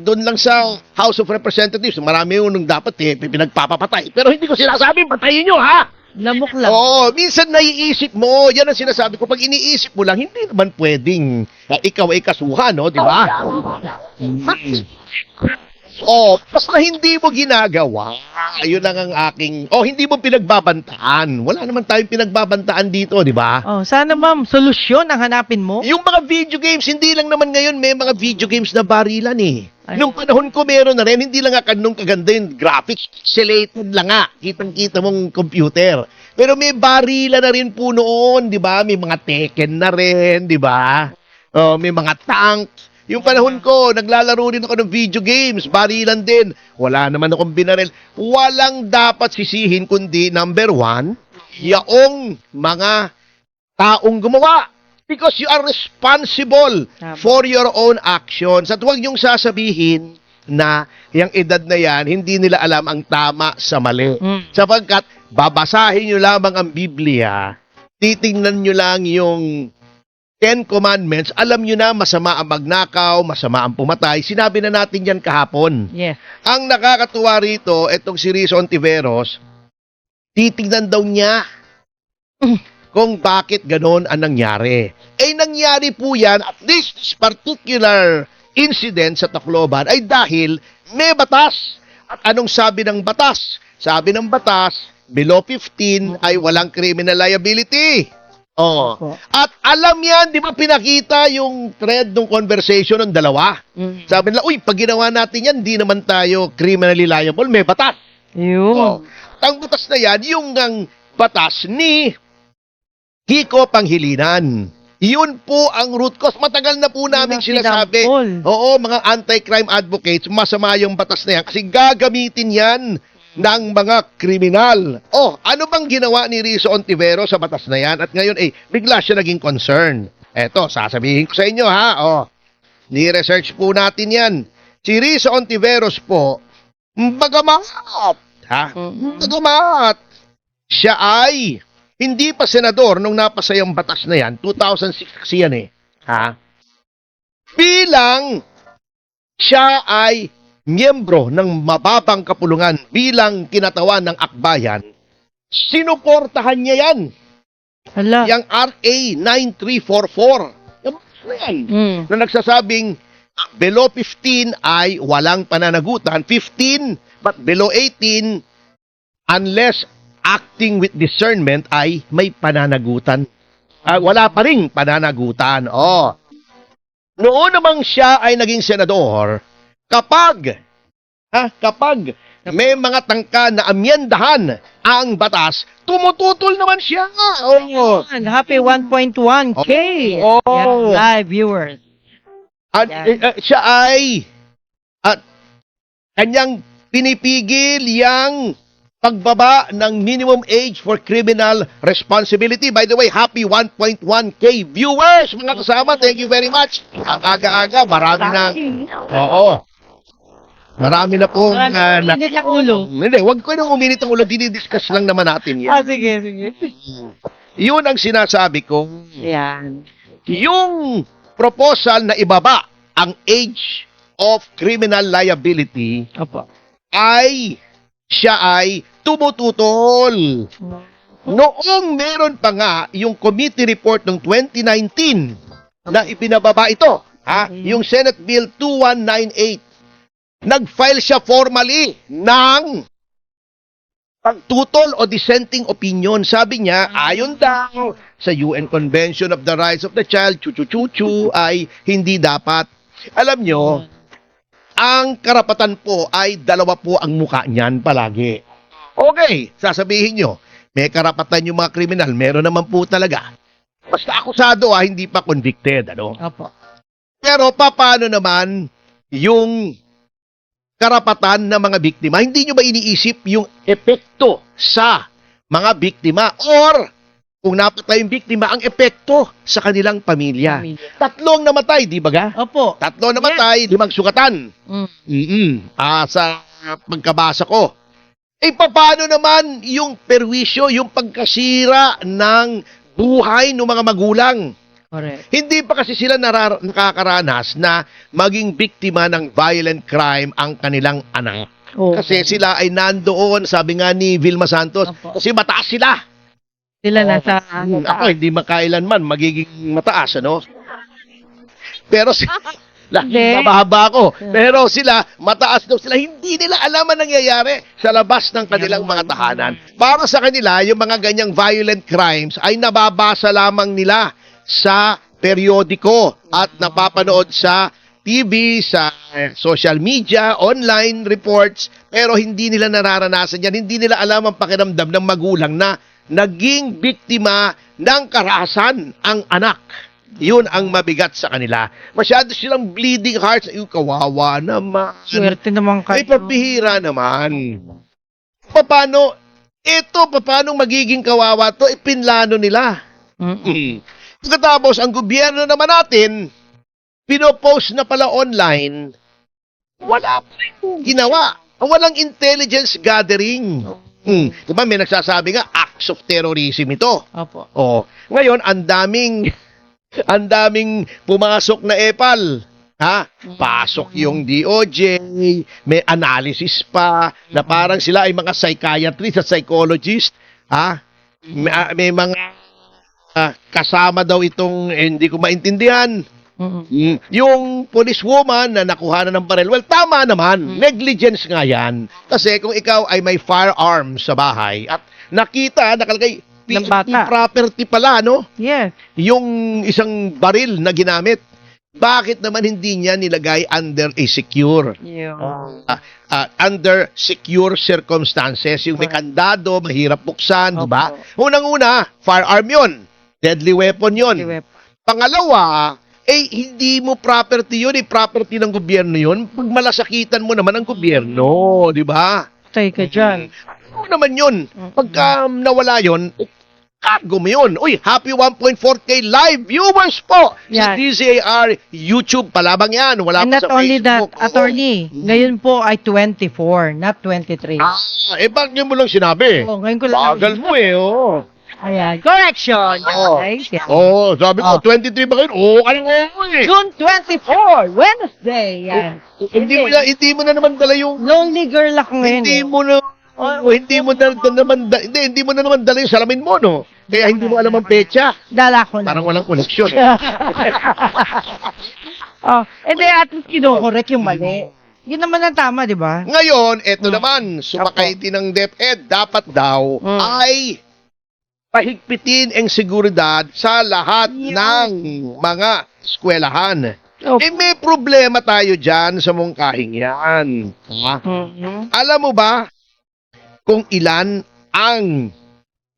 doon lang sa House of Representatives, marami yung nung dapat pinagpapapatay. Pero hindi ko sinasabi, patayin nyo, ha? Lamok lang. Oo, minsan naiisip mo, yan ang sinasabi ko, pag iniisip mo lang, hindi naman pwedeng ikaw ay kasuhan, no? Di ba? Basta hindi mo ginagawa. Ayun lang ang aking... hindi mo pinagbabantaan. Wala naman tayong pinagbabantaan dito, di ba? Sana ma'am, solusyon ang hanapin mo. Yung mga video games, hindi lang naman ngayon may mga video games na barilan eh. Ay. Nung panahon ko meron na rin, hindi lang nga nung kaganda yung graphics, pixelated lang nga. Kitang-kita mong computer. Pero may barilan na rin po noon, di ba? May mga Tekken na rin, di ba? May mga tanks. Yung panahon ko, naglalaro rin ako ng video games, barilan din. Wala naman akong binaril. Walang dapat sisihin kundi number one, yaong mga taong gumawa. Because you are responsible for your own actions. At huwag niyong sasabihin na yung edad na yan, hindi nila alam ang tama sa mali. Sapagkat babasahin niyo lamang ang Biblia, titingnan niyo lang yung 10 Commandments, alam nyo na masama ang magnakaw, masama ang pumatay. Sinabi na natin yan kahapon. Yes. Ang nakakatuwa rito, etong si Riz Ontiveros, titignan daw niya kung bakit ganon ang nangyari. Nangyari po yan, at least this particular incident sa Tacloban, ay dahil may batas. At anong sabi ng batas? Sabi ng batas, below 15 ay walang criminal liability. At alam yan, di ba pinakita yung thread ng conversation ng dalawa? Sabi nila, pag ginawa natin yan, di naman tayo criminally liable, may batas. Yun. Ang batas na yan, yung ang batas ni Kiko Panghilinan. Yun po ang root cause. Matagal na po namin sinasabi. Oo, mga anti-crime advocates, masama yung batas na yan kasi gagamitin yan ng mga kriminal. Ano bang ginawa ni Rizzo Ontiveros sa batas na yan? At ngayon, bigla siya naging concern. Eto, sasabihin ko sa inyo, ha? Ni-research po natin yan. Si Rizzo Ontiveros po, bagamat, siya ay hindi pa senador nung napasa yung batas na yan, 2006 kasi yan bilang siya ay miyembro ng mababang kapulungan bilang kinatawan ng akbayan, sinuportahan niya yan. Hala. Yang RA 9344. na yan. Mm. Na nagsasabing below 15 ay walang pananagutan. 15 but below 18 unless acting with discernment ay may pananagutan. Wala pa ring pananagutan. Noon namang siya ay naging senador, kapag may mga tangka na amyendahan ang batas, tumututol naman siya. Happy 1.1K. Oh. Yeah, live viewers. At Yan. siya ay kanyang pinipigil yang pagbaba ng minimum age for criminal responsibility. By the way, happy 1.1K viewers, mga kasama. Thank you very much. Ang aga-aga, marami na. Oo. Marami na po. Hindi na ulo. Hindi, wag ko nang uminit ang ulo. Dinidiscuss lang naman natin yan. Sige, sige. Yun ang sinasabi ko. Yan. Yung proposal na ibaba ang age of criminal liability Opo. ay siya ay tumututol. Noong meron pa nga yung committee report ng 2019 na ipinababa ito, yung Senate Bill 2198, nag-file siya formally ng pagtutol o dissenting opinion. Sabi niya, ayon daw sa UN Convention of the Rights of the Child, chuchu-chuchu, ay hindi dapat. Alam nyo, ang karapatan po ay dalawa po ang muka niyan palagi. Okay, sasabihin nyo, may karapatan yung mga kriminal, meron naman po talaga. Basta akusado hindi pa convicted, ano? Opo. Pero paano naman yung karapatan ng mga biktima? Hindi nyo ba iniisip yung epekto sa mga biktima? Or, kung napatay yung biktima, ang epekto sa kanilang pamilya. Tatlong namatay, di ba ga? Opo. Tatlong namatay, 5 sugatan. Mm. Sa pagkabasa ko. Paano naman yung perwisyo, yung pagkasira ng buhay ng mga magulang? Correct. Hindi pa kasi sila nakakaranas na maging biktima ng violent crime ang kanilang anak. Oo. Kasi sila ay nandoon, sabi nga ni Vilma Santos, Opo. kasi mataas sila. Sila nasa Ako, hindi makailanman magiging mataas, ano? Pero sila, Hindi. mababa ako. Pero sila, mataas daw sila. Hindi nila alam ang nangyayari sa labas ng kanilang mga tahanan. Para sa kanila, yung mga ganyang violent crimes ay nababasa lamang nila sa periodiko at napapanood sa TV, sa social media, online reports, pero hindi nila nararanasan yan. Hindi nila alam ang pakiramdam ng magulang na naging biktima ng karahasan ang anak. Yun ang mabigat sa kanila. Masyado silang bleeding hearts. Ay, kawawa naman. swerte naman Ay, kayo. pabihira naman. Paano magiging kawawa to? Ipinlano nila. Mm. Pagkatapos, ang gobyerno naman natin, pinopost na pala online, wala pa rin ginawa. Walang intelligence gathering. Diba may nagsasabi nga, acts of terrorism ito. Opo. Ngayon, ang daming pumasok na EPAL. Pasok yung DOJ, may analysis pa, na parang sila ay mga psychiatrist at psychologist. May mga kasama daw itong hindi ko maintindihan. Yung policewoman na nakuha na ng baril, well, tama naman. Negligence nga yan. Kasi kung ikaw ay may firearm sa bahay at nakita, nakalagay, Ng bata. property pala, no? Yes. Yung isang baril na ginamit, bakit naman hindi niya nilagay under a secure? Under secure circumstances. Yung may kandado, mahirap buksan, di ba? Unang-una, firearm yun. Deadly weapon yun. Pangalawa, hindi mo property yun, property ng gobyerno yun. Pag malasakitan mo naman ang gobyerno, di ba? Tay ka dyan. Ano naman yun? Pagka nawala yun, cargo mo yun. Uy, happy 1.4K live viewers po sa Yan. DZAR YouTube. Palabang yan. Wala And pa not sa only that, Facebook. attorney, ngayon po ay 24, not 23. Bakit yun mo lang sinabi? Ngayon ko lang. Bagal mo eh, Ayan. Correction. Okay. sabi ko, 23 ba kayo? Anong eh. June 24, Wednesday. Yan. Hindi mo na naman dala yung, Lonely girl ako ngayon. hindi mo na O, hindi mo hindi mo na naman dala yung salamin mo, no? Kaya hindi mo alam ang petsa. Dala ko na. Parang walang koneksyon. Oh, hindi at least kinokorek yung mali. Yun naman ang tama, di ba? Ngayon, eto naman, sumakay din ng DepEd, dapat daw ay pahigpitin ang seguridad sa lahat ng mga eskwelahan. Oh. Eh, may problema tayo dyan sa mungkahing yan. Ha? Alam mo ba kung ilan ang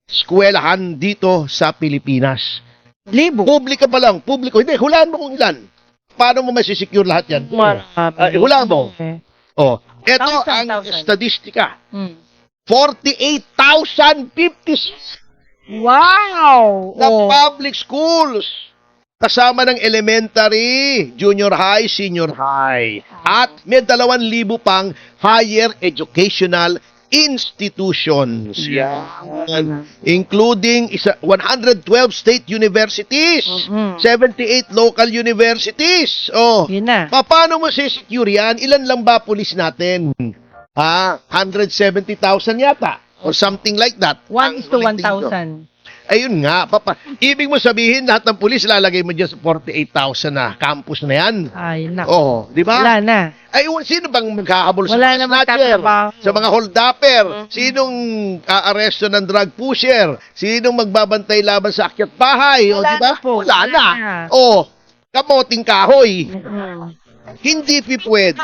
eskwelahan dito sa Pilipinas? Libo. Publika pa lang, publiko. Hindi, hulaan mo kung ilan. Paano mo masisecure lahat yan? Hulaan mo. Okay. Oh, ito Thousand. ang statistika. Hmm. 48,056 Wow! na Oh. public schools. Kasama ng elementary, junior high, senior high. At may 2,000 pang higher educational institutions. Yan. Including 112 state universities, 78 local universities. Oh, Yun na. paano mo secure yan? Ilan lang ba pulis natin? 170,000 yata. Or something like that. 1:1,000. Ayun nga, ibig mo sabihin lahat ng pulis lalagay mo dyan sa 48,000 na campus na yan. Ay, nako. Oo, di ba? Wala na. Ay, sino bang magkahabol sa Wala mga namang snatcher? tatrabaho. Sa mga holdupper? Sinong aaresto ng drug pusher? Sinong magbabantay laban sa akyat bahay? O, Wala di ba? na po. Wala Wala na. na. O, kamoting kahoy. Mm. Hindi pwede.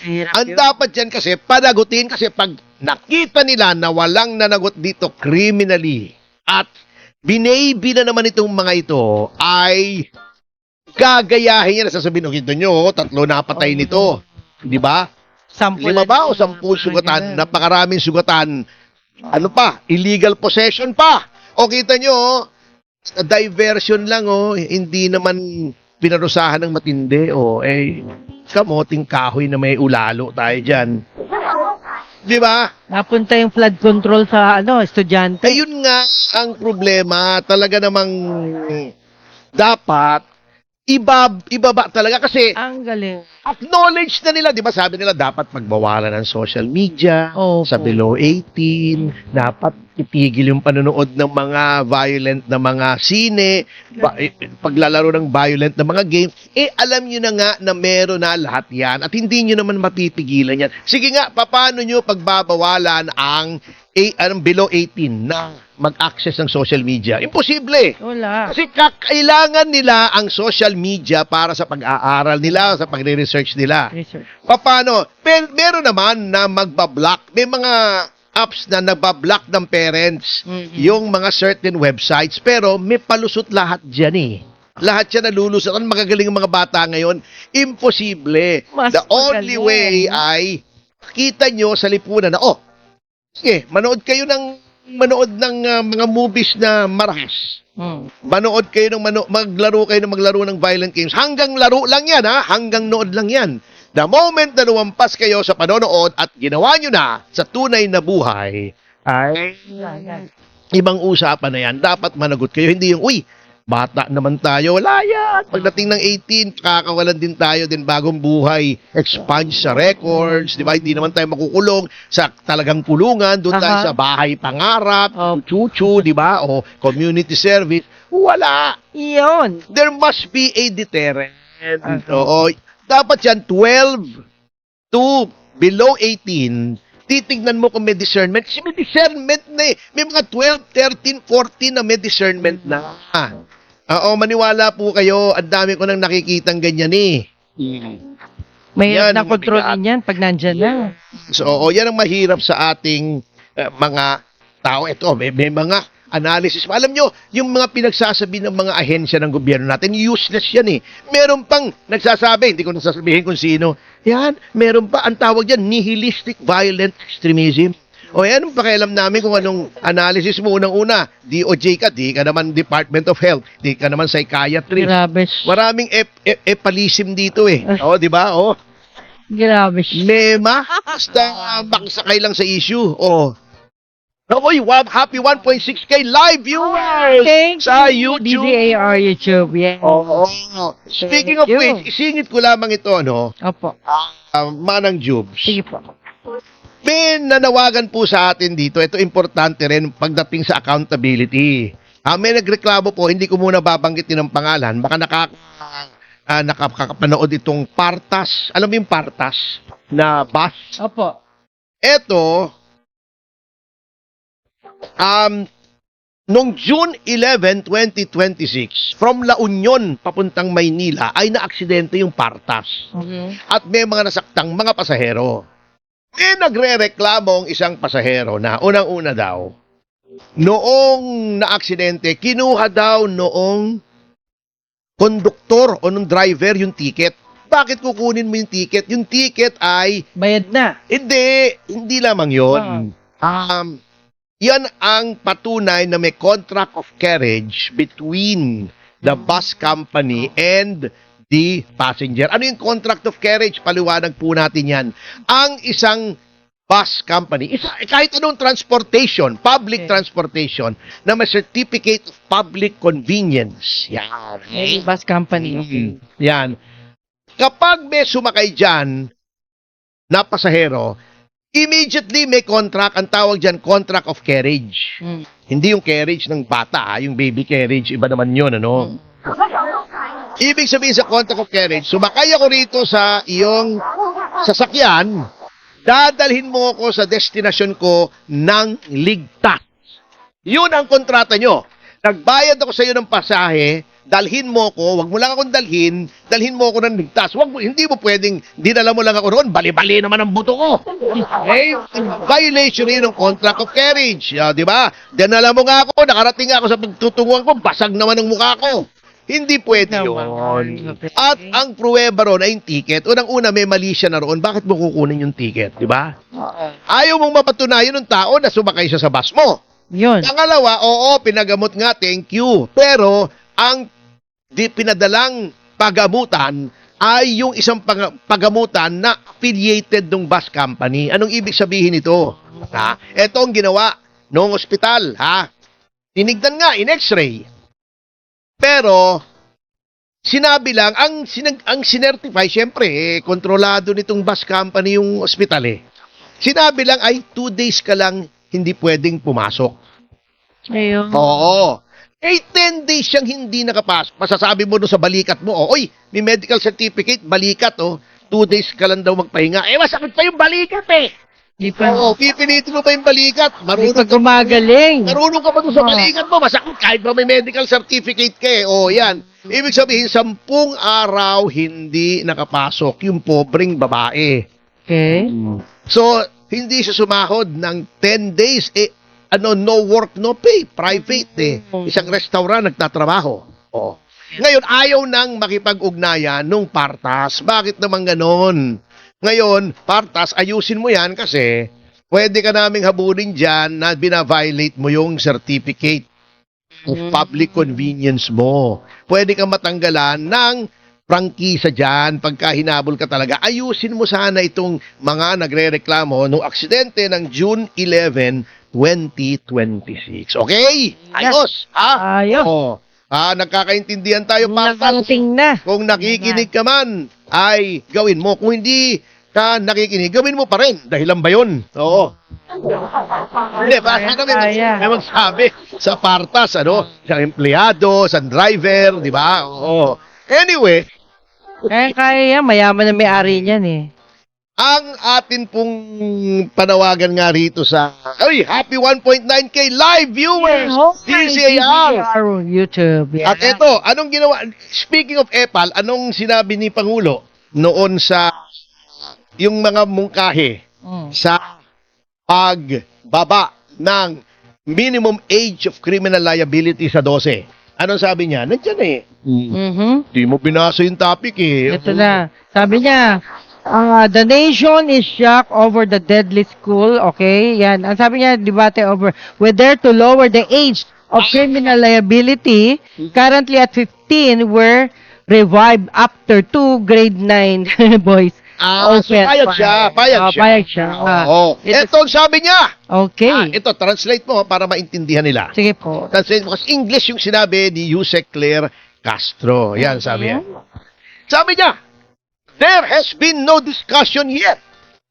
Hirap Ang yun. dapat dyan kasi, panagutin kasi pag nakita nila na walang nanagot dito criminally at binaybi na naman itong mga ito, ay gagayahin niya na sasabihin, okay, ito nyo, 3 napatay nito. Di ba? 10 5 ba o 10 sugatan? Napakaraming sugatan. Ano pa? Illegal possession pa. O kita nyo, diversion lang, hindi naman pinarusahan ng matindi. Kamoting kahoy na may ulalo tayo dyan. Di ba? Napunta yung flood control sa estudyante. Ayun nga ang problema. Talaga namang dapat ibaba talaga kasi Ang galing. acknowledge na nila, di ba sabi nila dapat magbawalan ng social media Opo. sa below 18, dapat itigil yung panonood ng mga violent na mga sine, paglalaro ng violent na mga games. Alam nyo na nga na meron na lahat yan at hindi nyo naman mapipigilan yan. Sige nga, paano nyo pagbabawalan ang below 18 na mag-access ng social media? Imposible. Wala. Kasi kailangan nila ang social media para sa pag-aaral nila, sa pagre-research nila. Research. Paano? Meron naman na magbablock. May mga apps na nagbablock ng parents yung mga certain websites. Pero may palusot lahat dyan eh. Lahat yan nalulusot. Ang magagaling ng mga bata ngayon, imposible. Mas The only magaling. way ay kita nyo sa lipunan na, sige, manood ng mga movies na marahas. Manood kayo maglaro ng violent games. Hanggang laro lang yan, ha? Hanggang nood lang yan. The moment na lumampas kayo sa panonood at ginawa nyo na sa tunay na buhay, ay ibang usapan na yan. Dapat managot kayo. Hindi yung, bata naman tayo. Wala yan. Pagdating ng 18, kakawalan din tayo din bagong buhay. Expunge sa records. Di ba? Hindi naman tayo makukulong sa talagang kulungan. Doon tayo Aha. sa bahay pangarap. Oh. Chuchu, di ba? O community service. Wala. Iyon. There must be a deterrent. Oo. Dapat yan, 12 to below 18, titignan mo kung may discernment. Kasi may discernment na eh. May mga 12, 13, 14 na may discernment na. Oo, maniwala po kayo. Ang dami ko nang nakikitang ganyan eh. May Yan, na control mabigat. yan pag nandyan na. So, yan ang mahirap sa ating mga tao. Ito, may mga analysis. Alam nyo, yung mga pinagsasabi ng mga ahensya ng gobyerno natin, useless yan eh. Meron pang nagsasabi, hindi ko nasasabihin kung sino. Yan, meron pa, ang tawag dyan, nihilistic violent extremism. O yan, ang pakialam namin kung anong analysis mo. Unang-una, DOJ ka, di ka naman Department of Health, di ka naman psychiatry. Grabe. Maraming epalism dito eh. O, di ba? O, Grabe. Mema, basta makisakay lang sa issue. Oy, happy 1.6K live viewers Thank sa you, YouTube. DZAR YouTube. Yeah. Oo. Speaking of Thank you. which, isingit ko lamang ito, Opo. Manang Jubes. Sige po. May nanawagan po sa atin dito. Ito importante rin pagdating sa accountability. May nagreklamo po, hindi ko muna babanggitin ng pangalan. Baka nakakapanood itong Partas. Alam mo yung Partas na bus? Opo. Ito, noong June 11, 2026, from La Union papuntang Maynila ay naaksidente yung Partas. At may mga nasaktang mga pasahero. May nagre-reklamo ang isang pasahero na unang-una daw, noong naaksidente, kinuha daw noong konduktor o nung driver yung ticket. Bakit kukunin mo yung ticket? Yung ticket ay, Bayad na. hindi lamang yun. Yan ang patunay na may contract of carriage between the bus company and the passenger. Ano yung contract of carriage? Paliwanag po natin yan. Ang isang bus company, kahit anong transportation, public transportation, na may certificate of public convenience. Yan. May bus company. Okay. Yan. Kapag may sumakay dyan na pasahero, immediately may contract, ang tawag dyan, contract of carriage. Hindi yung carriage ng bata, yung baby carriage, iba naman yun, ano? Ibig sabihin sa contract of carriage, sumakay ako rito sa iyong sasakyan, dadalhin mo ako sa destinasyon ko ng ligtas. Yun ang kontrata nyo. Nagbayad ako sa iyo ng pasahe, dalhin mo ko, wag mo lang akong dalhin mo ako ng ligtas. Hindi mo pwedeng dinala mo lang ako roon, bali-bali naman ang buto ko. Violation yun ng contract of carriage. Di ba? Dinala mo nga ako, nakarating nga ako sa pagtutunguhan ko, basag naman ang mukha ko. Hindi pwede yun. At ang pruweba ron ay yung ticket. Unang-una, may mali siya na roon. Bakit mo kukunin yung ticket? Di ba? Ayaw mong mapatunayan ng tao na sumakay siya sa bus mo. Yun. Pangalawa, oo, pinagamot nga, thank you. Pero, ang pinadalang pagamutan ay yung isang pagamutan na affiliated ng bus company. Anong ibig sabihin nito? Ito ang ginawa noong ospital. Tinignan nga in x-ray. Pero, sinabi lang, ang sinertify, syempre, kontrolado nitong bus company yung ospital Sinabi lang ay 2 days ka lang hindi pwedeng pumasok. Ayun. Oo. 10 days siyang hindi nakapasok. Masasabi mo doon sa balikat mo, oy, may medical certificate, balikat, 2 days ka lang daw magpahinga. Masakit pa yung balikat Di pa. Oo, pipilitin mo pa yung balikat. Di pa gumagaling. Marunong ka pa doon sa balikat mo, masakit kahit ba may medical certificate ka yan. Ibig sabihin, 10 araw hindi nakapasok yung pobreng babae. Okay. So, hindi siya sumahod ng 10 days. No work, no pay. Private Isang restaurant nagtatrabaho. Ngayon, ayaw nang makipag-ugnayan nung Partas. Bakit naman ganon? Ngayon, Partas, ayusin mo yan kasi pwede ka naming habulin dyan na bina-violate mo yung certificate of public convenience mo. Pwede kang matanggalan ng prangkisa dyan pagka hinabol ka talaga. Ayusin mo sana itong mga nagre-reklamo nung aksidente ng June 11, 2026. Okay? Ayos! Ayos. Nagkakaintindihan tayo, Partas. Nakarating na. Kung nakikinig ka man, ay gawin mo. Kung hindi ka nakikinig, gawin mo pa rin. Dahilan ba yun? Oo. Hindi, basta may magsabi sa Partas, sa empleyado, sa driver, di ba? Oo. Anyway, Kaya mayaman na may-ari niyan ang atin pong panawagan nga rito sa happy 1.9K live viewers, DCAR. YouTube. At ito, anong ginawa? Speaking of EPAL, anong sinabi ni Pangulo noon sa yung mga mungkahi sa pagbaba ng minimum age of criminal liability sa 12? Anong sabi niya? Nandiyan Di mo binasa yung topic Ito na. Sabi niya, the nation is shocked over the deadly school. Okay? Yan. Ang sabi niya, debate over whether to lower the age of criminal liability. Currently at 15 were revived after 2 grade 9 boys. So payag siya. Payag siya. Ito ang sabi niya. Okay. Ito, translate mo para maintindihan nila. Sige po. Translate mo kasi English yung sinabi ni Yusek Claire Castro. Yan, sabi niya. Sabi niya, there has been no discussion yet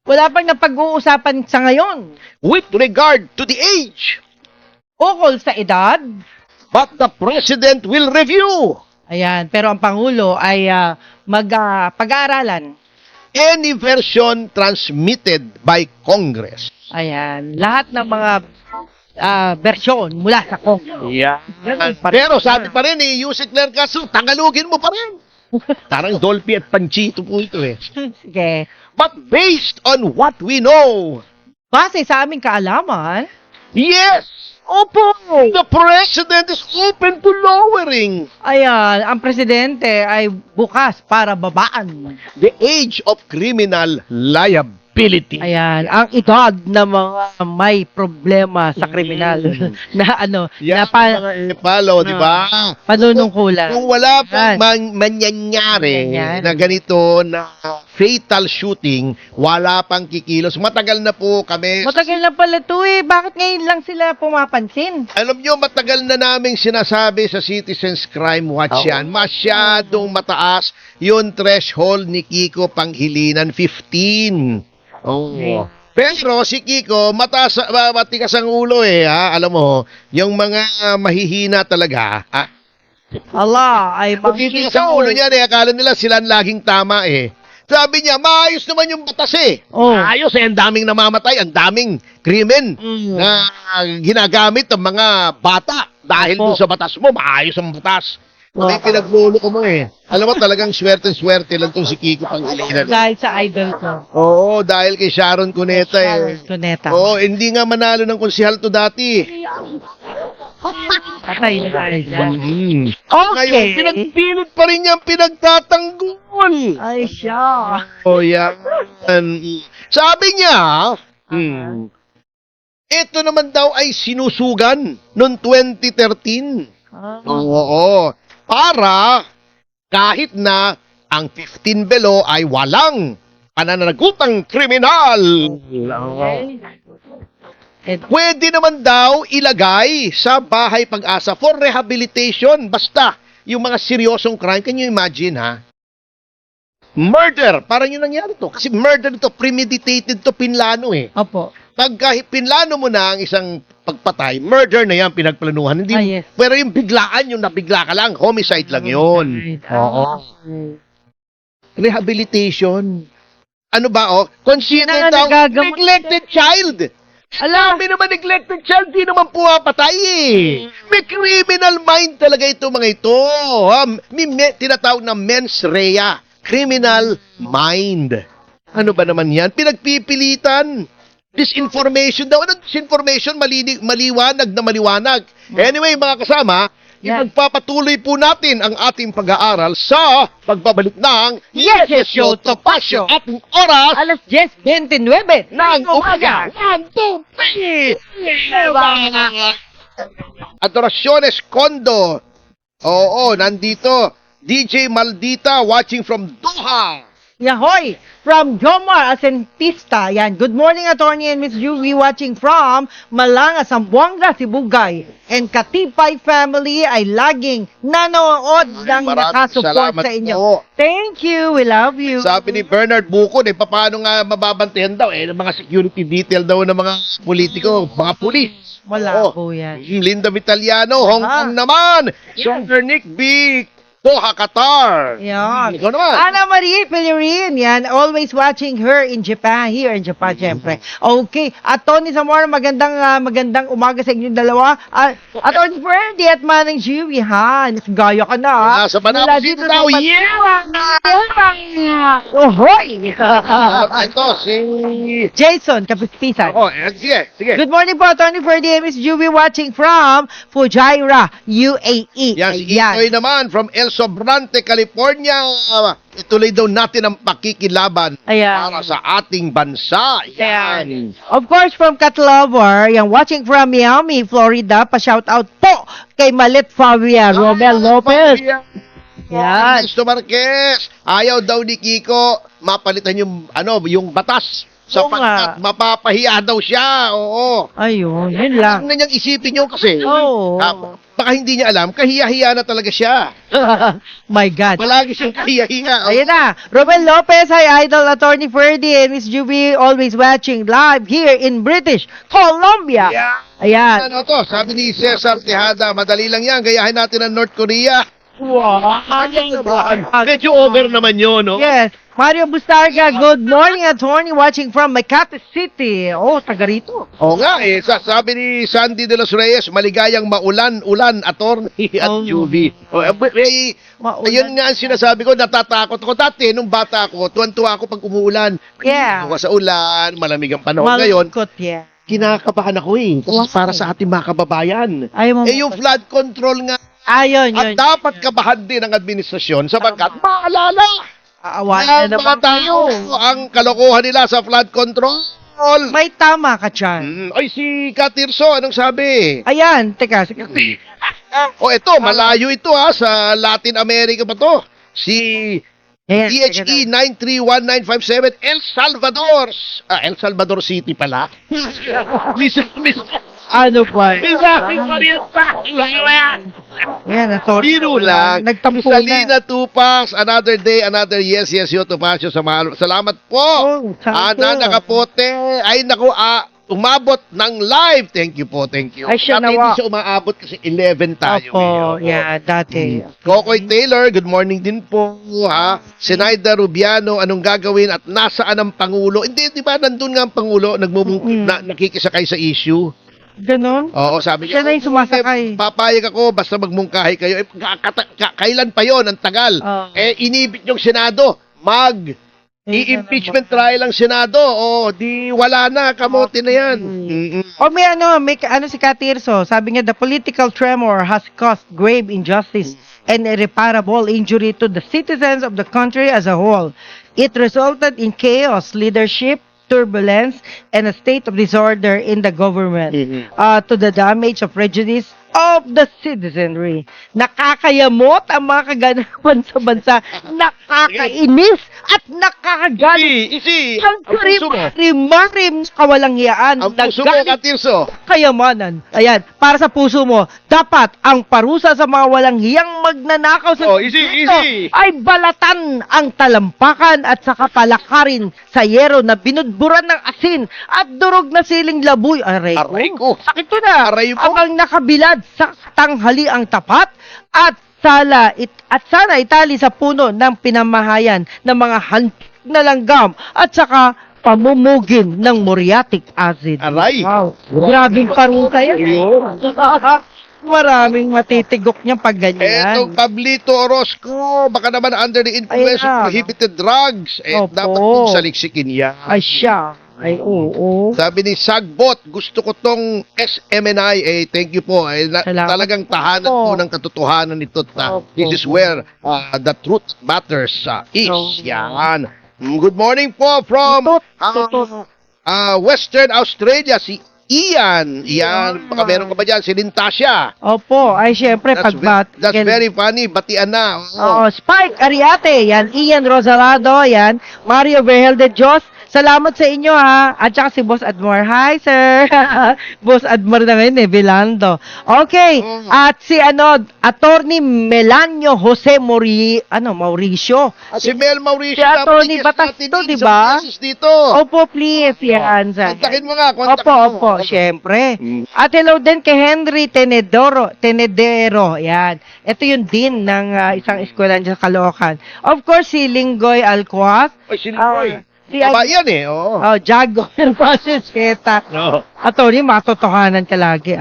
Wala pang napag-uusapan sa ngayon. with regard to the age. Ukol sa edad. But the President will review Ayan, pero ang Pangulo ay pag-aaralan. any version transmitted by Congress. Ayan, lahat ng mga bersyon mula sa Congress. Yeah. Ganun pa rin. Pero sabi pa rin ni Yusek Ler Castro, tagalogin mo pa rin. Tarang Dolphy at Panchito po ito eh. Sige. But based on what we know, Base sa aming kaalaman, yes, opo, the President is open to lowering ayan, ang presidente ay bukas para babaan. the age of criminal liability. Ayan, ang edad ng mga may problema sa kriminal na Yan na pa, mga epalo, di ba? panunungkulan. Kung wala pang Yan. manyanyari Ganyan. na ganito na fatal shooting, wala pang kikilos. Matagal na po kami. Matagal na pala to eh. Bakit ngayon lang sila pumapansin? Alam nyo, matagal na naming sinasabi sa Citizens Crime Watch yan. Masyadong mataas yung threshold ni Kiko Panghilinan, 15. Oh. Pero si Kiko, matikas ang ulo eh. Ha? Alam mo, yung mga mahihina talaga, Allah, ay matikas ang ulo niya eh. Akala nila sila ang laging tama eh. Sabi niya, maayos naman yung batas eh. Oh. Ayos eh, ang daming namamatay, ang daming krimen na ginagamit ng mga bata. Dahil Opo. dun sa batas mo, maayos ang batas. Opo. May pinaglulo ko mo eh. Alam mo talagang swerte lang tong si Kiko Pangilinan. Dahil sa idol ko. Oo, dahil kay Sharon Cuneta eh. Cuneta. Oo, hindi nga manalo ng konsihal to dati. Patay na tayo dyan. Ngayon, Okay. pinagpilit pa rin niyang pinagtatanggol. Ay, siya. O yan. Sabi niya, ito naman daw ay sinusugan noong 2013. Oo. Para kahit na ang 15 below ay walang pananagutang kriminal. Pwede naman daw ilagay sa bahay pag-asa for rehabilitation. Basta, yung mga seryosong crime, can you imagine ha? Murder, parang yun nangyari to. Kasi murder ito, premeditated to, pinlano eh. Opo. Pagka pinlano mo na ang isang pagpatay, murder na yan, pinagplanuhan. Hindi, Ah, yes. pero yung biglaan, yung nabigla ka lang, homicide lang yun. Oo. Rehabilitation. Ano ba, oh? Consider Yan ang daw nagagamot. neglected child. Ala, Sabi naman, neglected child, di naman pumapatay eh. May criminal mind talaga ito, mga ito. Tinatawag na mens rea. Criminal mind. Ano ba naman yan? Pinagpipilitan. Disinformation daw. Ano disinformation? Maliwanag na maliwanag. Anyway, mga kasama, Yan. ipagpapatuloy po natin ang ating pag-aaral sa pagbabalik ng Yes, Show Topacio. Ating oras alas 10:29 ng umaga. 1, 2, 3. Adoraciones Condo. Oo, nandito. DJ Maldita watching from Doha. Yahoy! From Jomar Asentista. Yan. Good morning, Attorney and Miss Julie, watching from Malanga, Zamboanga, Sibugay. And Katipay family ay laging nanood ng maraming nakasupport salamat sa inyo. po. Thank you. We love you. Sabi ni Bernard Bukod, paano nga mababantayan daw? Ng mga security detail daw ng mga politiko, mga pulis. Wala Oo. po yan. Linda Vitaliano, Hong Kong naman. Sir Nick B. Doha, Qatar. Yan. Ikaw naman. Ana Marie Pellerin, yan. Always watching her in Japan, here in Japan, syempre. Okay. At Tony Zamora, magandang umaga sa inyong dalawa. At Tony Ferdy at Manang Jiwi, ha? Gaya ka na, ha? Nasa Panama Mula City dito daw. sa Ohoy! Ito, si... Jason, Kapistisan. Oh, sige, sige. Good morning po, Tony Ferdy and Miss Juwi watching from Fujairah, UAE. Yan, si Itoy naman from El Sobrante, California. Ituloy daw natin ang pakikilaban Ayan. para sa ating bansa. Yan. Of course, from Catlover, yung watching from Miami, Florida, pa-shout out po kay Malit Fabia, Romel Lopez. Yan. Ernesto Marquez. Ayaw daw ni Kiko mapalitan yung yung batas Sapagkat mapapahiya daw siya. Oo. Ayun, yun lang. Ang niyang isipin nyo kasi, Oo. baka hindi niya alam, kahiya-hiya na talaga siya. My God. Palagi siyang kahiya-hiya. Ayan na. Romel Lopez, hi Idol Attorney Ferdy and Miss Juby, always watching live here in British Columbia. Yeah. Ayan. Ano to? Sabi ni Cesar Tejada, madali lang yan, gayahin natin ang North Korea. Wow. Medyo over naman yun, no? Yes. Mario Bustarga, good morning, attorney, watching from Makati City. Oh, taga rito. Oo nga, sabi ni Sandy de los Reyes, maligayang maulan-ulan, attorney at Oh. Juby. Maulan. Ayun nga ang sinasabi ko, natatakot ako. Dati, nung bata ako, tuwan-tuwa ako pag umuulan. Yeah. Ako sa ulan, malamig ang panahon. Ngayon, Malungkot, yeah. kinakabahan ako eh. Kasi para sa ating mga kababayan. Ayaw mo. Yung flood control nga, Ayun, at yun. dapat kabahan din ng administrasyon sapagkat maalala Aawain na ng mga naman tayo ang kalokohan nila sa flood control. May tama ka dyan. Ay, si Katirso, anong sabi? Ayan, teka. O ito, malayo ito sa Latin America pa to. Si Ayan, DHE 931957 El Salvador. El Salvador City pala. Ano pa? Ayan, attorney. Biro lang. Nagtampo Si Salina Tupas, another day, another yes, yo, Topacio. Salamat po. Oh, thank you. Nakapote. Ay, naku, umabot ng live. Thank you po, thank you. Ay, siya Dati nawa. hindi siya umaabot kasi 11 tayo. Opo, yeah, dati. Kokoy Taylor, good morning din po, ha. Sinaida Rubiano, anong gagawin at nasaan ang Pangulo? Hindi, di ba, nandun nga ang Pangulo, nakikisakay sa issue. Ganon? Oo, sabi Siya na yung sumasakay. Papayag ako, basta magmungkahi kayo. Kailan pa yon ang tagal? Oo. Inibit yung Senado, i-impeachment trial ang Senado. Di wala na, kamote na yan. O may ano si Katirso, sabi niya, the political tremor has caused grave injustice and irreparable injury to the citizens of the country as a whole. It resulted in chaos, leadership, turbulence, and a state of disorder in the government to the damage of prejudice of the citizenry. Nakakayamot ang mga kaganapan sa bansa. Nakakainis at nakakagalit. Easy. Ang rimarim kawalang hiyaan. Ang puso mo, Katirso. Kayamanan. Ayan, para sa puso mo, dapat ang parusa sa mga walang hiyang magnanakaw sa Easy. ay balatan ang talampakan at saka palakarin sa yero na binudburan ng asin at durog na siling laboy. Aray ko. Sakit ko na. Aray mo. Ang nakabilad sa tanghali ang tapat at sana itali sa puno ng pinamahayan ng mga hantik na langgam at saka pamumugin ng muriatic acid. Aray. Wow. Grabing parusa yan. Maraming matitigok niya pag ganyan. Etong Pablito Orozco, baka naman under the influence Ayan. of prohibited drugs. Opo. Dapat kong saliksikin yan. Ay siya. Ay oo. Sabi ni Sagbot, gusto ko tong SMNI. Thank you po. Salamat Talagang tahanan po. po ng katotohanan nito. Opo. This is where the truth matters is. Opo. Yan. Good morning po from Tutut. Western Australia, si Ian. Baka meron ka ba dyan? Si Lintasha. Opo, ay syempre pagbat. That's very funny. Batian na. Oh, Spike Ariate, yan. Ian Rosalado, yan. Mario Vergel de Dios. Salamat sa inyo ha. At saka si Boss Admar. Hi sir. Boss Admar na ngayon Belando. Okay. At si Attorney Melanio Jose Mauricio. Si Mel Mauricio. Si Atty. dapat Batas natin to, din di sa ba? beses dito. Opo, please. Yan. Kontakin mo nga. kontakin Opo, mo. syempre. At hello din kay Henry Tenedero. Yan. Ito yung dean ng isang eskwela sa Caloocan. Of course, si Linggoy Alcuaz. Oy, si Linggoy. Si Kabayan oo. Jago Francis Queta. No. Attorney, matotohanan ka lagi,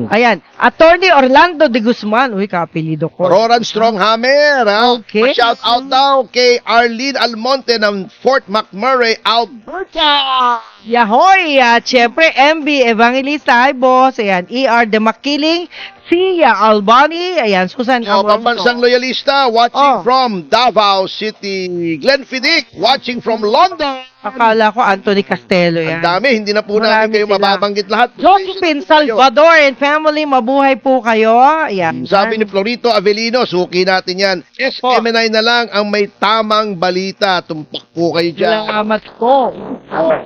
Ayan. Attorney Orlando de Guzman. Uy, kaapelido ko. Roran Stronghammer. Okay. Shout out daw kay Arlene Almonte ng Fort McMurray, Alberta. Yahoy! At syempre, MB Evangelista. Hi, boss. Ayan. ER de Makiling. Sia Albani. Ayan. Susan Pambansang loyalista watching Oh. from Davao City. Glenn Fidic watching from London. Akala ko Anthony Castelo Ang yan. dami, hindi na po natin Marami kayo sila. mababanggit lahat. Josephine Salvador and family, mabuhay po kayo. Yan. Sabi ni Florito Avelino, suki natin yan. SMNI na lang ang may tamang balita. Tumpak po kayo dyan. Salamat po.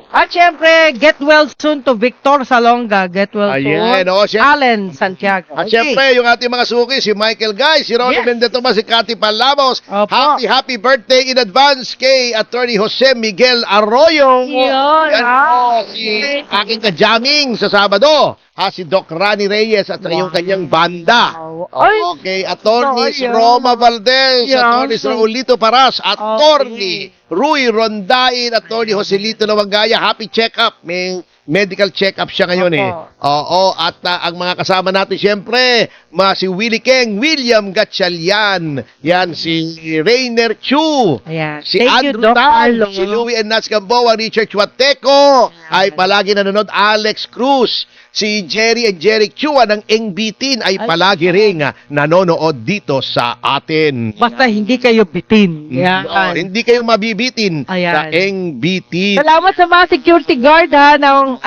At syempre, get well soon to Victor Salonga. Get well Ayan, soon. oo, syempre. Allen Santiago. At syempre, yung ating mga suki, si Michael Guy, si Ronnie Yes. Mendetoma, si Cathy Palamos. Opo. Happy birthday in advance kay Attorney Jose Miguel Arroyo. Yun, Yan po, si aking kajaming sa Sabado. Si Doc Rani Reyes at yung kanyang banda. Ay, Okay, Attorney Ayan. Roma Valdez, Yan. Attorney Raulito Paras, Attorney Rui Rondain, Attorney Joselito Nawagaya. Happy check-up. May medical check-up siya ngayon eh. Oo, at ang mga kasama natin siyempre, si Willie Keng, William Gatchalian, yan, si Rainer Chu, ayan. si Thank you, Andrew Doc Tan, Arlo. si Louie and Nats Gamboa, Richard Chuateco, ay palagi nanonood, Alex Cruz, si Jerry and Jeric Chua ng Eng-Bitin ay palagi ring nanonood dito sa atin. Basta hindi kayo bitin. Yan. Hindi kayo mabibitin Ayan. sa Eng-Bitin. Salamat sa mga security guard ng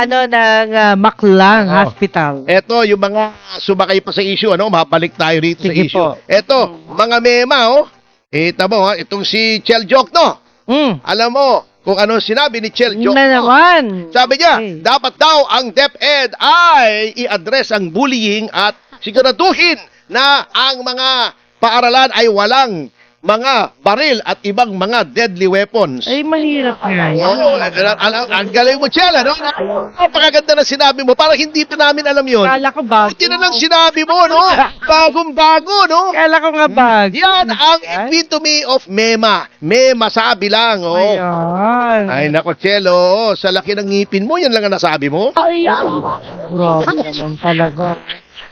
Maklang Oh. Hospital. Eto, yung mga sumakay pa sa issue, mabalik tayo rito sa Sige issue. po. Eto, mga mema, tamo, itong si Chel Jokno. Alam mo, kung ano sinabi ni Chel Yun Jokno. na naman. Sabi niya, Okay. dapat daw ang DepEd ay i-address ang bullying at siguraduhin na ang mga paaralan ay walang mga baril at ibang mga deadly weapons. Ay, mahirap na Oo, ang galing mo, Chel, ano? Napakaganda na sinabi mo. Parang hindi pa namin alam yun. Kala ko bago. Buti na lang sinabi mo, no? Bagong-bago, no? Kala ko nga bago. Yan ang epitome of mema. Mema sabi lang, oh. Ayan. Ay, nako, Chelo, sa laki ng ngipin mo, yan lang ang nasabi mo? Grabe naman talaga.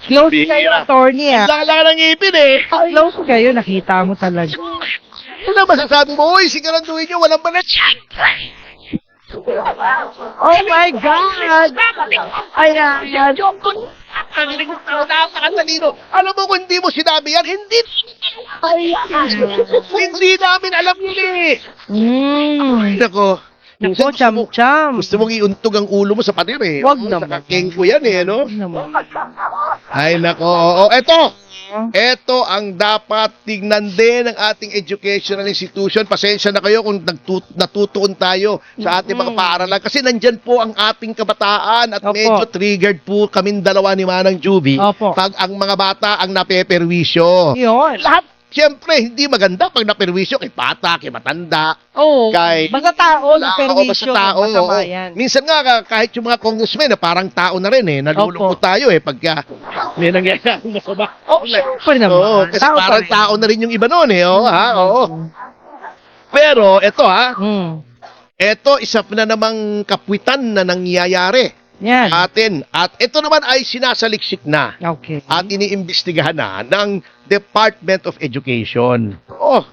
Close kayo, attorney, ah. Lala ng ngipin, eh. Close kayo, nakita mo talaga. Ano masasabi mo? Uy, siguraduhin nyo, walang balat. Oh my God! Ayan. Napakatalino. Alam mo, kung hindi mo sinabi yan, hindi namin alam yun, eh. Nako. Nako, cham-cham. Gusto mong iuntog ang ulo mo sa pader, eh. Wag Sa naman. kaking ko yan, eh, no? Naman. Ay, nako. Oo, eto. Ito ang dapat tignan din ng ating educational institution. Pasensya na kayo kung natutuon tayo sa ating mga paaralan. Kasi nandyan po ang ating kabataan at Opo. medyo triggered po kaming dalawa ni Manang Juby Opo. pag ang mga bata ang napeperwisyo. Yun. Lahat, siyempre, hindi maganda pag naperwisyo kay bata, kay matanda. Oo. Kay- Basta tao na Oo, perwisyo. basta tao. Masama Oo. yan. Minsan nga, kahit yung mga congressmen, parang tao na rin, eh. Nalulungkot tayo, eh, pagka may nangyayari na sa back. Oh, syempre naman. Oo, kasi Tao pa parang rin. tao na rin yung iba noon, eh. Oo, ha? Oo. Pero, eto, ha? Eto, isa na namang kapwitan na nangyayari Yan. atin. At ito naman ay sinasaliksik na Okay. at iniimbestigahan na ng Department of Education. Oh,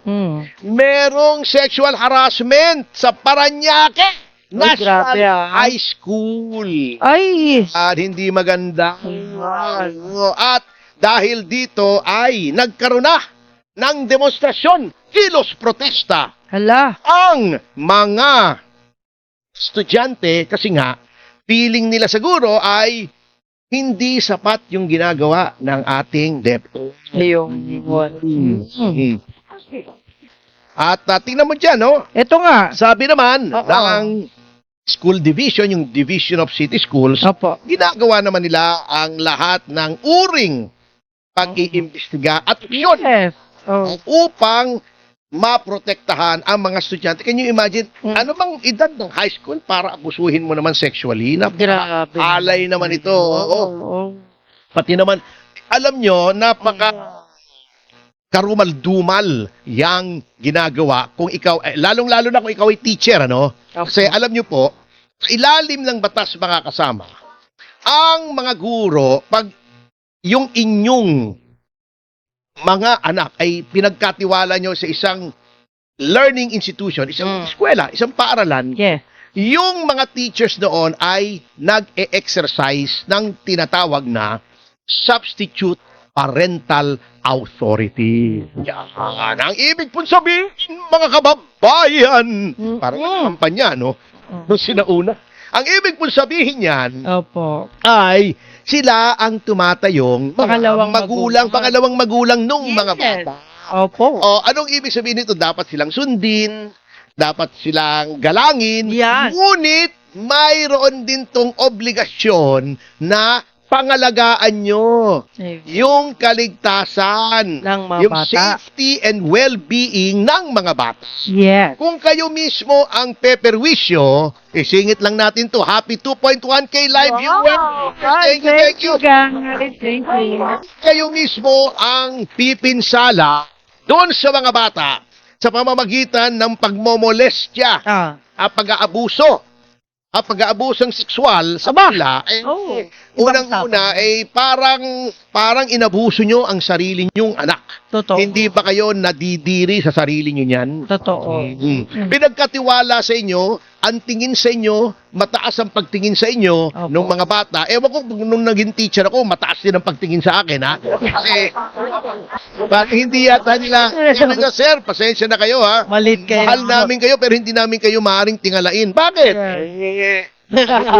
merong sexual harassment sa Paranaque National grabe, ah. High School. Ay. At hindi maganda. At dahil dito ay nagkaroon na ng demonstrasyon, kilos protesta Hala. ang mga estudyante kasi nga feeling nila siguro ay hindi sapat yung ginagawa ng ating DepEd. Ayun. At tingnan mo dyan, no? Ito nga. Sabi naman Oo. ng school division, yung Division of City Schools, Opo. ginagawa naman nila ang lahat ng uring pag-iimbestiga at aksyon Yes. Oh. upang maprotektahan ang mga estudyante. Can you imagine, ano bang edad ng high school para abusuhin mo naman sexually? Grabe. Alay naman ito. Oo. Oo. Pati naman, alam nyo, napaka karumal-dumal yang ginagawa kung ikaw, lalong-lalo na kung ikaw ay teacher, ano? Kasi alam nyo po, sa ilalim ng batas mga kasama, ang mga guro, pag yung inyong mga anak ay pinagkatiwala nyo sa isang learning institution, isang eskwela, isang paaralan, Yes. yung mga teachers noon ay nag-e-exercise ng tinatawag na substitute parental authority. Yan ang ibig pong sabihin, mga kababayan. Parang kampanya, no? Nung sinauna. Ang ibig pong sabihin yan Opo. ay sila ang tumatayong Pangalawang pangalawang magulang nung mga Yes. bata. Opo. O, anong ibig sabihin nito? Dapat silang sundin, dapat silang galangin, Yan. ngunit mayroon din tong obligasyon na pangalagaan nyo yung kaligtasan, Ng mga yung bata. safety and well-being ng mga bata. Yes. Kung kayo mismo ang peperwisyo, isingit lang natin to. Happy 2.1K live viewer. Thank you. guys. Thank you. Kayo mismo ang pipinsala doon sa mga bata sa pamamagitan ng pagmomolestya at pag-aabuso. At pag-aabusong sexual sa Aba! kanila, Oh. unang-una, parang inabuso nyo ang sarili nyong anak. Totoo. Hindi ba kayo nadidiri sa sarili nyo niyan? Totoo. Pinagkatiwala sa inyo, ang tingin sa inyo, mataas ang pagtingin sa inyo Opo. nung mga bata. Ewan ko, nung naging teacher ako, mataas din ang pagtingin sa akin, ha? Kasi, bakit hindi yata nila, sir, pasensya na kayo, ha? Malit kayo. Mahal namin kayo, pero hindi namin kayo maaaring tingalain. Bakit?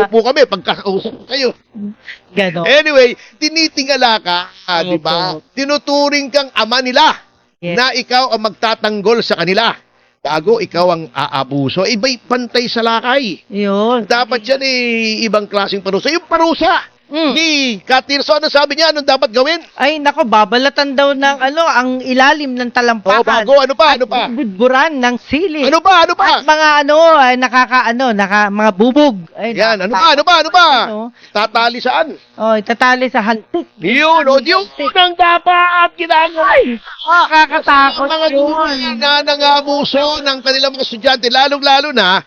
Upo kami, pagkakausap kayo. Gano. Anyway, tinitingala ka, di ba? Opo. Tinuturing kang ama nila Yes. na ikaw ang magtatanggol sa kanila. Bago ikaw ang aabuso, iba'y pantay sa lakay. Yun. Dapat yan ibang klaseng parusa. Yung parusa ni Katirso, ano sabi niya? Anong dapat gawin? Ay, nako, babalatan daw ng ang ilalim ng O, talampakan. bago, ano pa? Budburan ng sili. Ano pa? At mga mga bubog. Ay, Yan, ano pa? Ano? Tatali saan? Itatali sa hantik. Yun, yun ang dapat ginagawa. Nakakatakot Mga guro na nangabuso ng kanilang mga estudyante, lalong-lalo na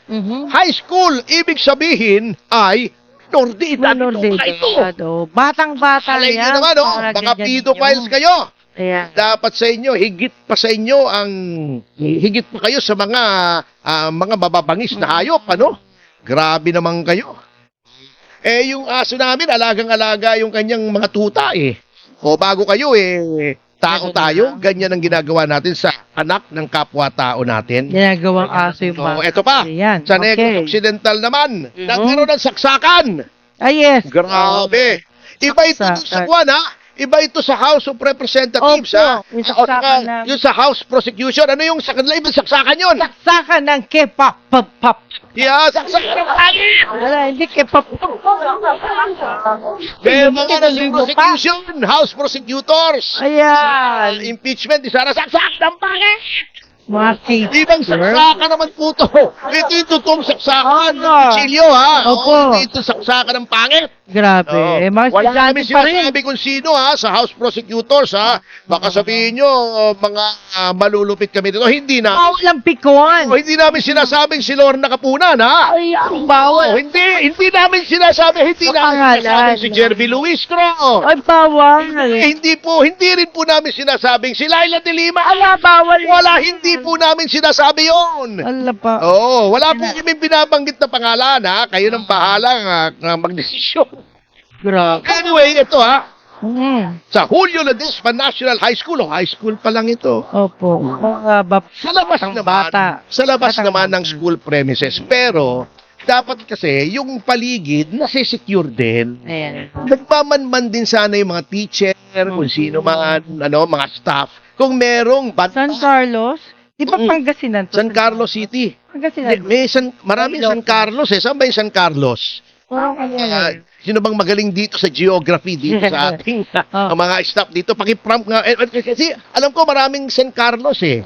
high school, ibig sabihin ay nordidad ito. Batang-bata Alay nyo yan. naman, Para mga ganyan pedophiles yun. kayo. Ayan. Dapat sa inyo, higit pa kayo sa mga mababangis na hayop, ano? Grabe naman kayo. Yung aso namin, alagang-alaga yung kanyang mga tuta, eh. O bago kayo, tao tayo, ganyan ang ginagawa natin sa anak ng kapwa-tao natin. Ginagawang aso yung bata. Eto pa, Ayan. sa Negros Occidental naman, nagkaroon ng saksakan. Yes. Grabe. Iba ito sa Kwan, ha? Iba ito sa House of Representatives, Opo, ha? yung O saksakan saka, na- yung sa House Prosecution, ano yung sa kanila? Ibang saksakan yun. Saksakan ng K-pop. Pop. Yeah, saksakan. Wala, hindi K-pop. May mga nasa prosecution, House Prosecutors. Ayan. Impeachment, di sana saksak ng pangit. Mga Ibang saksakan naman po to. Ito yung totoong saksakan ng Opo. kutsilyo, ha? Opo. Hindi ito saksakan ng pangit. Grabe. Mga Wala namin estudyante pa rin. sinasabi kung sino, ha, sa House Prosecutors, ha. Baka sabihin nyo, mga malulupit kami dito. Hindi na. Bawal ang pikuan. Hindi namin sinasabing si Lorna Kapunan, ha. Ay, ang bawal. Hindi namin sinasabi, Pangalan. si Jervy Luistro. Ay, bawal. Hindi rin po namin sinasabing si Laila de Lima. Ala, bawal. Hindi po namin sinasabi yon. Ala pa. Oo, wala po kami binabanggit na pangalan, ha. Kayo nang bahala nga magdesisyon. Grabe. Anyway, ito, ha. Sa Julio Ledesma National High School, high school pa lang ito. Opo. Mga Sa labas batang naman, bata. sa labas Batang naman ng school premises. Pero, dapat kasi, yung paligid, nasi-secure din. Ayan. Nagmamanman din sana yung mga teacher, kung sino man, mga staff. Kung merong San Carlos? Di ba Pangasinan to? San Carlos City. Pangasinan. Maraming San Carlos, eh. Saan ba yung San Carlos? Parang Sino bang magaling dito sa geography dito sa ating ang mga staff dito? Paki-prompt nga. Kasi alam ko maraming San Carlos, eh.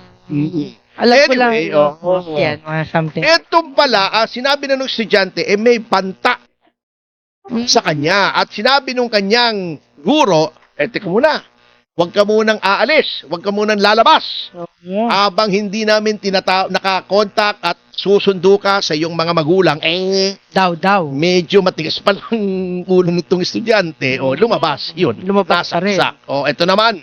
Alam ko lang. Anyway, Yan, mga something. Etong pala, sinabi na nung estudyante, may banta sa kanya. At sinabi nung kanyang guro, teka muna, huwag ka munang aalis, huwag ka munang lalabas. Habang hindi namin nakakontak at susundo ka sa iyong mga magulang, Daw. medyo matigas pa lang ulo nitong estudyante. O, lumabas. Yun. Lumabas pa rin. Nasaksak. O, ito naman.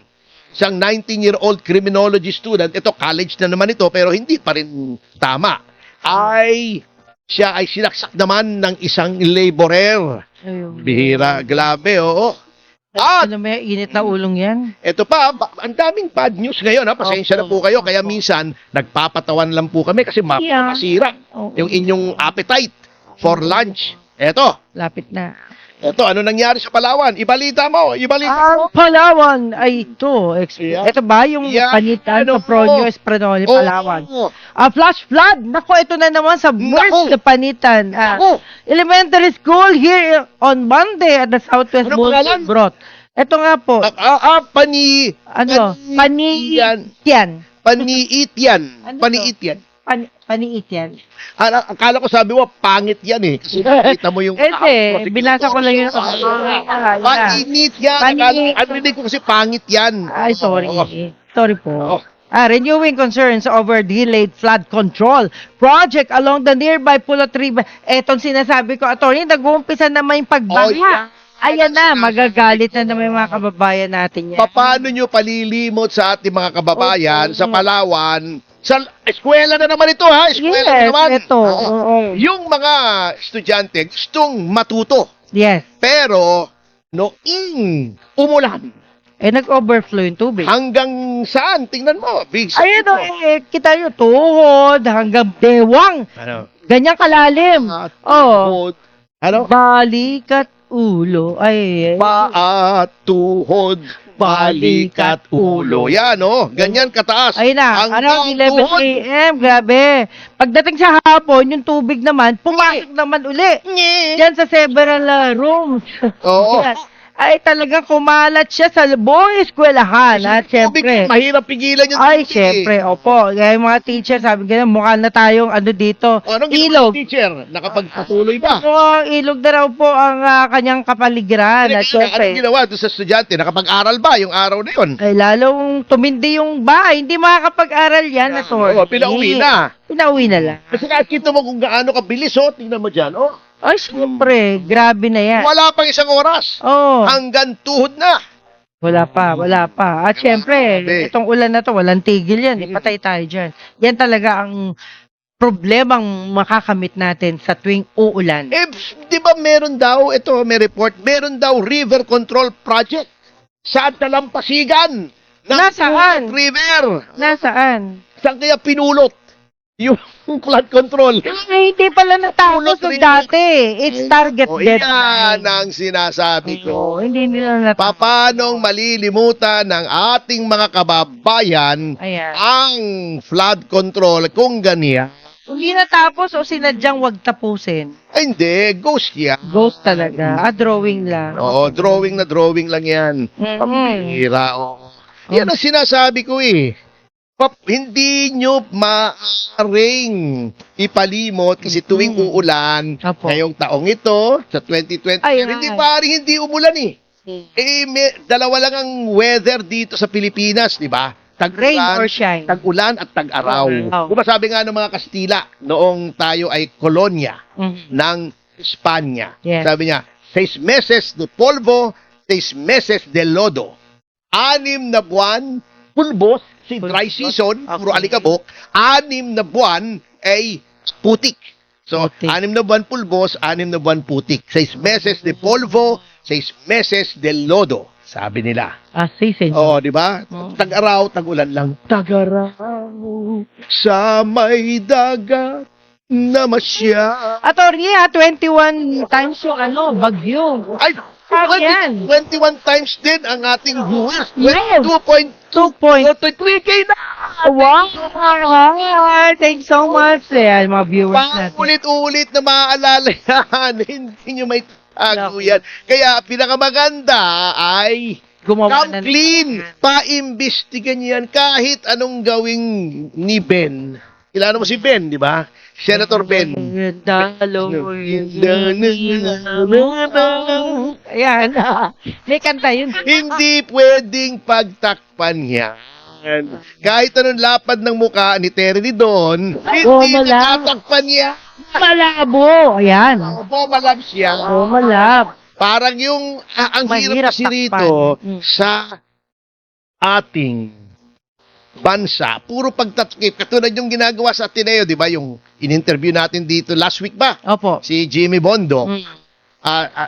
Isang 19-year-old criminology student, ito college na naman ito, pero hindi pa rin tama. Siya ay sinaksak naman ng isang laborer. Ayun. Bihira, grabe, oo. At Ano may init na ulong yan? ito pa, ang daming bad news ngayon. Ha? Pasensya na po kayo. Kaya minsan, nagpapatawan lang po kami kasi mapapasira Oo. yung inyong appetite for lunch. Eto, Lapit na. ano nangyari sa Palawan? Ibalita mo. Ang Palawan ay ito. Yeah. Ito ba yung Yeah. panitan Ano sa Prodyo po? Espranoli, Oh. Palawan? Flash flood! Nako, ito na naman sa worst na panitan. Naku. Elementary school here on Monday at the Southwest Ano pangalan? Brot. Ito nga po. Paniitian. Paniitian. Ano to? Paniitian. Paniitian. Akala ko sabi mo, pangit yan eh. Kasi nakita mo yung... Binasa ko lang yun. Paninit yan. Rinig ko kasi pangit yan. Ay, sorry. Oo. Sorry po. Oo. Renewing concerns over delayed flood control project along the nearby Pulot River. Etong sinasabi ko, attorney, nag-uumpisa naman yung pagbaha. Oh, yeah. Ayan na, magagalit na naman yung mga kababayan natin yan. Paano nyo palilimot sa ating mga kababayan sa Palawan? Sa eskwela na naman ito, ha? Eskwela na naman. Ito. Oo. Yung mga estudyante gustong matuto. Yes. Pero, noong umulan, Nag-overflow yung tubig. hanggang saan? Tingnan mo. Big Ayun o, kita nyo, tuhod hanggang bewang. Ano? Ganyang kalalim. Oh. Ano? Balikat ulo. Ay. Paa, tuhod, balik at ulo. Yan, oh. Ganyan kataas. Ayun na, Hanggang 11 tuhod. a.m. Grabe. Pagdating sa hapon, yung tubig naman, pumasok naman uli. Nye. Diyan sa several rooms. Oo. Yan. Ay, talagang kumalat siya sa buong eskwelahan. At Tubig, syempre, mahirap pigilan yung ay, tubig. syempre, opo. Kaya yung mga teacher, sabi ko na, mukha na tayong ano dito, Anong ginawa ilog. ng teacher? Nakapagpatuloy ba? So, ang ilog na raw po ang kanyang kapaligiran. At Anong syempre, ginawa doon sa estudyante? Nakapag-aral ba yung araw na yun? ay lalong tumindi yung bahay. Hindi makakapag-aral yan, attorney. Oo, pinauwi na. Pinauwi na lang. Kasi nakikita mo kung gaano kabilis, oh. Tingnan mo dyan, oh. Ay, syempre, grabe na yan. Wala pang isang oras. Oh, Hanggang tuhod na. wala pa. At syempre, Grabe. itong ulan na to, walang tigil yan. Patay tayo dyan. Yan talaga ang problemang makakamit natin sa tuwing uulan. Eh, di ba meron daw, ito may report, meron daw river control project sa Dalampasigan. ng Nasaan? Pulot River. Nasaan? Saan kaya pinulot yung flood control? Ay, hindi pala natapos Pulot nung rin. dati. It's target O deadline. yan ang sinasabi ko. Oo, hindi nila natapos. Papanong malilimutan ng ating mga kababayan Ayan. ang flood control kung ganyan? Hindi natapos o sinadyang wag tapusin. Ay, hindi, ghost yan. Ghost talaga. Drawing lang. Oo, drawing na drawing lang yan. Pambihira, oo. Yan ang sinasabi ko eh. Hindi nyo maaring ipalimot kasi tuwing uulan, Apo. ngayong taong ito, sa 2020, Ay, hindi ay. maaring hindi umulan eh. Dalawa lang ang weather dito sa Pilipinas, di ba? Rain or shine. Tag-ulan at tag-araw. Oh. Kung sabi nga ng mga Kastila, noong tayo ay kolonya Mhm. ng Espanya. Yes. Sabi niya, 6 meses de polvo, 6 meses de lodo. 6 na buwan, pulbos, si dry season, puro Okay. alikabok. 6 na buwan ay putik. So, Putik. 6 na buwan pulbos, 6 na buwan putik. 6 meses de polvo, 6 meses de lodo. Sabi nila. Season. Oo, di ba? Oo. Tag-araw, tag-ulan lang. Tagaraw. Sa may dagat na masya. Attorney, 21 times yung bagyo. Ay, Yan. 21 times din ang ating viewers. Yes. 2.3K na. Wow! Thanks so much. Ayan, mga viewers natin. Ulit-ulit na maaalala yan. Hindi nyo may tago yan. Kaya pinakamaganda ay Gumawa come clean. Paimbestigan nyo yan kahit anong gawing ni Ben. Kilala mo si Ben, di ba? Senator Ben. Ayan. May kanta yun. Hindi pwedeng pagtakpan yan. Kahit anong lapad ng mukha ni Terry Don, hindi malab. natatakpan yan. Malabo. Ayan. Opo, malab siya. Malab. Parang yung, ang Mahirap hirap kasi takpan. rito Mm. sa ating bansa, puro pagtatkip. Katulad yung ginagawa sa Ateneo, di ba? Yung in-interview natin dito last week ba? Opo. Si Jimmy Bondo. Mm.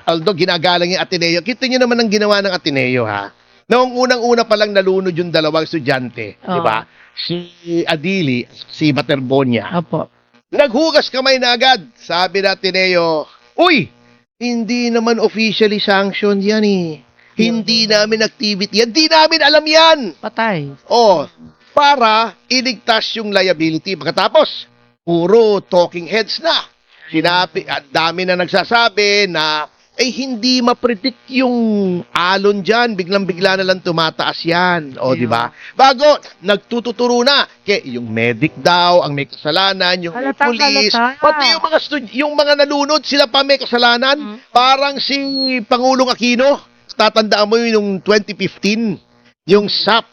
although ginagalang yung Ateneo, kita nyo naman ang ginawa ng Ateneo, ha? Noong unang-una pa lang nalunod yung dalawang estudyante, di ba? Si Adili, si Baterbonia. Opo. Naghugas kamay na agad. Sabi na Ateneo, uy, hindi naman officially sanctioned yan eh. Hindi namin activity yan. Hindi namin alam yan. Patay. Oh, para iligtas yung liability. Pagkatapos, puro talking heads na. Sinabi, at dami na nagsasabi na hindi ma-predict yung alon dyan. Biglang-bigla na lang tumataas yan. O, di ba? Bago, nagtututuro na. Yung medic daw, ang may kasalanan, yung may Halata, police. halata. Pati yung mga nalunod, sila pa may kasalanan. Parang si Pangulong Aquino. Tatandaan mo yung 2015, yung SAP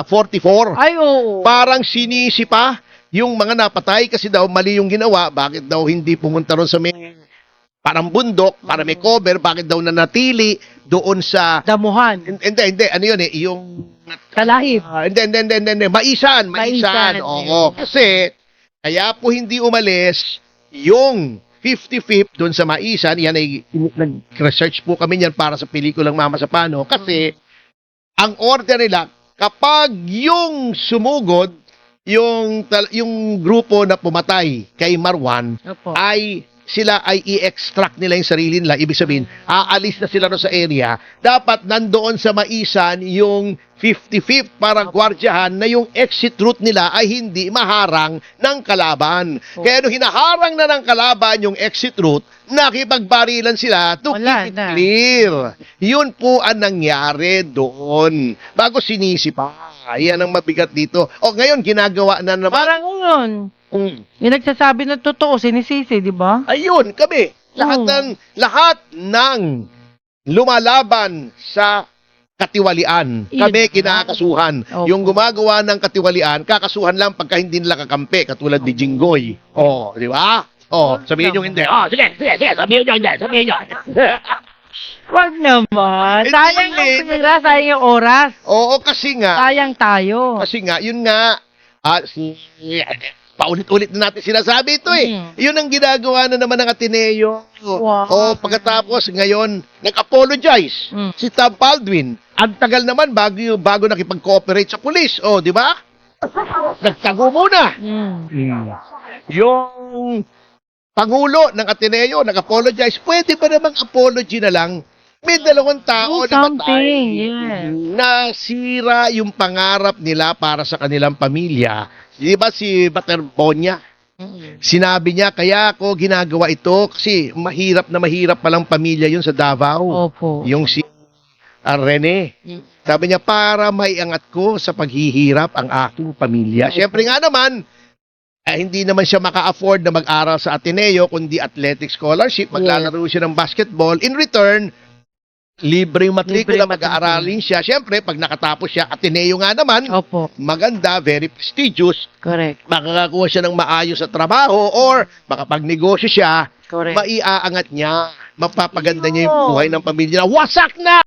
44. Ay, oo. Parang sinisi pa yung mga napatay kasi daw mali yung ginawa. Bakit daw hindi pumunta ron sa may parang bundok para may cover? Bakit daw nanatili doon sa... Damuhan. Hindi. Ano yun eh? Yung... Kalahib. Hindi. Maisan. Maisan. Oo. Kasi, kaya po hindi umalis yung 55th doon sa Maisan. Yan ay... Nag-research po kami yan para sa pelikulang Mama sa Pano. Kasi, ang order nila, kapag yung sumugod, yung grupo na pumatay kay Marwan, Opo. sila ay i-extract nila yung sarili nila. Ibig sabihin, aalis na sila sa area. Dapat nandoon sa Maisan yung 55th para gwardyahan na yung exit route nila ay hindi maharang ng kalaban. Kaya nung hinaharang na ng kalaban yung exit route, nakipagbarilan sila to Wala keep it na. clear. Yun po ang nangyari doon. Bago sinisi pa. Yan ang mabigat dito. O ngayon, ginagawa na naman. Parang yun. Yung nagsasabi ng totoo, sinisisi, di ba? Ayun, kami. Lahat ng lumalaban sa katiwalian, kami kinakasuhan. Opo. Yung gumagawa ng katiwalian, kakasuhan lang pagka hindi nila kakampi, katulad ni Jinggoy. Oh, di ba? Oh, sabihin nyo hindi. Oh, sige, sabihin nyo hindi, sabihin nyo. Wag naman. Hindi. Sayang yung pera, sayang yung oras. Oo, kasi nga, Sayang tayo. yun nga, paulit-ulit na natin sinasabi ito eh. Yun ang ginagawa na naman ng Ateneo. Wow. Pagkatapos ngayon, nag-apologize si Tom Baldwin. Ang tagal naman bago nakipag-cooperate sa pulis. Oh, di ba? Nagtago muna. Yung Pangulo ng Ateneo nag-apologize. Pwede ba namang apology na lang? May 2 tao Do na something, matay. yes. Nasira yung pangarap nila para sa kanilang pamilya. Di ba si Baterbonia? Sinabi niya, kaya ako ginagawa ito kasi mahirap na mahirap palang pamilya yun sa Davao. Opo. Yung si Rene. Sabi niya, para maiangat ko sa paghihirap ang aking pamilya. Siyempre nga naman, hindi naman siya maka-afford na mag-aral sa Ateneo, kundi athletic scholarship. Maglalaro siya ng basketball. In return, libre yung matrikula, mag-aaralin siya. Siyempre, pag nakatapos siya, Ateneo nga naman, Opo. maganda, very prestigious, Correct. makakakuha siya ng maayos sa trabaho or makapagnegosyo siya, Correct. maiaangat niya, mapapaganda niya yung buhay ng pamilya. Wasak na!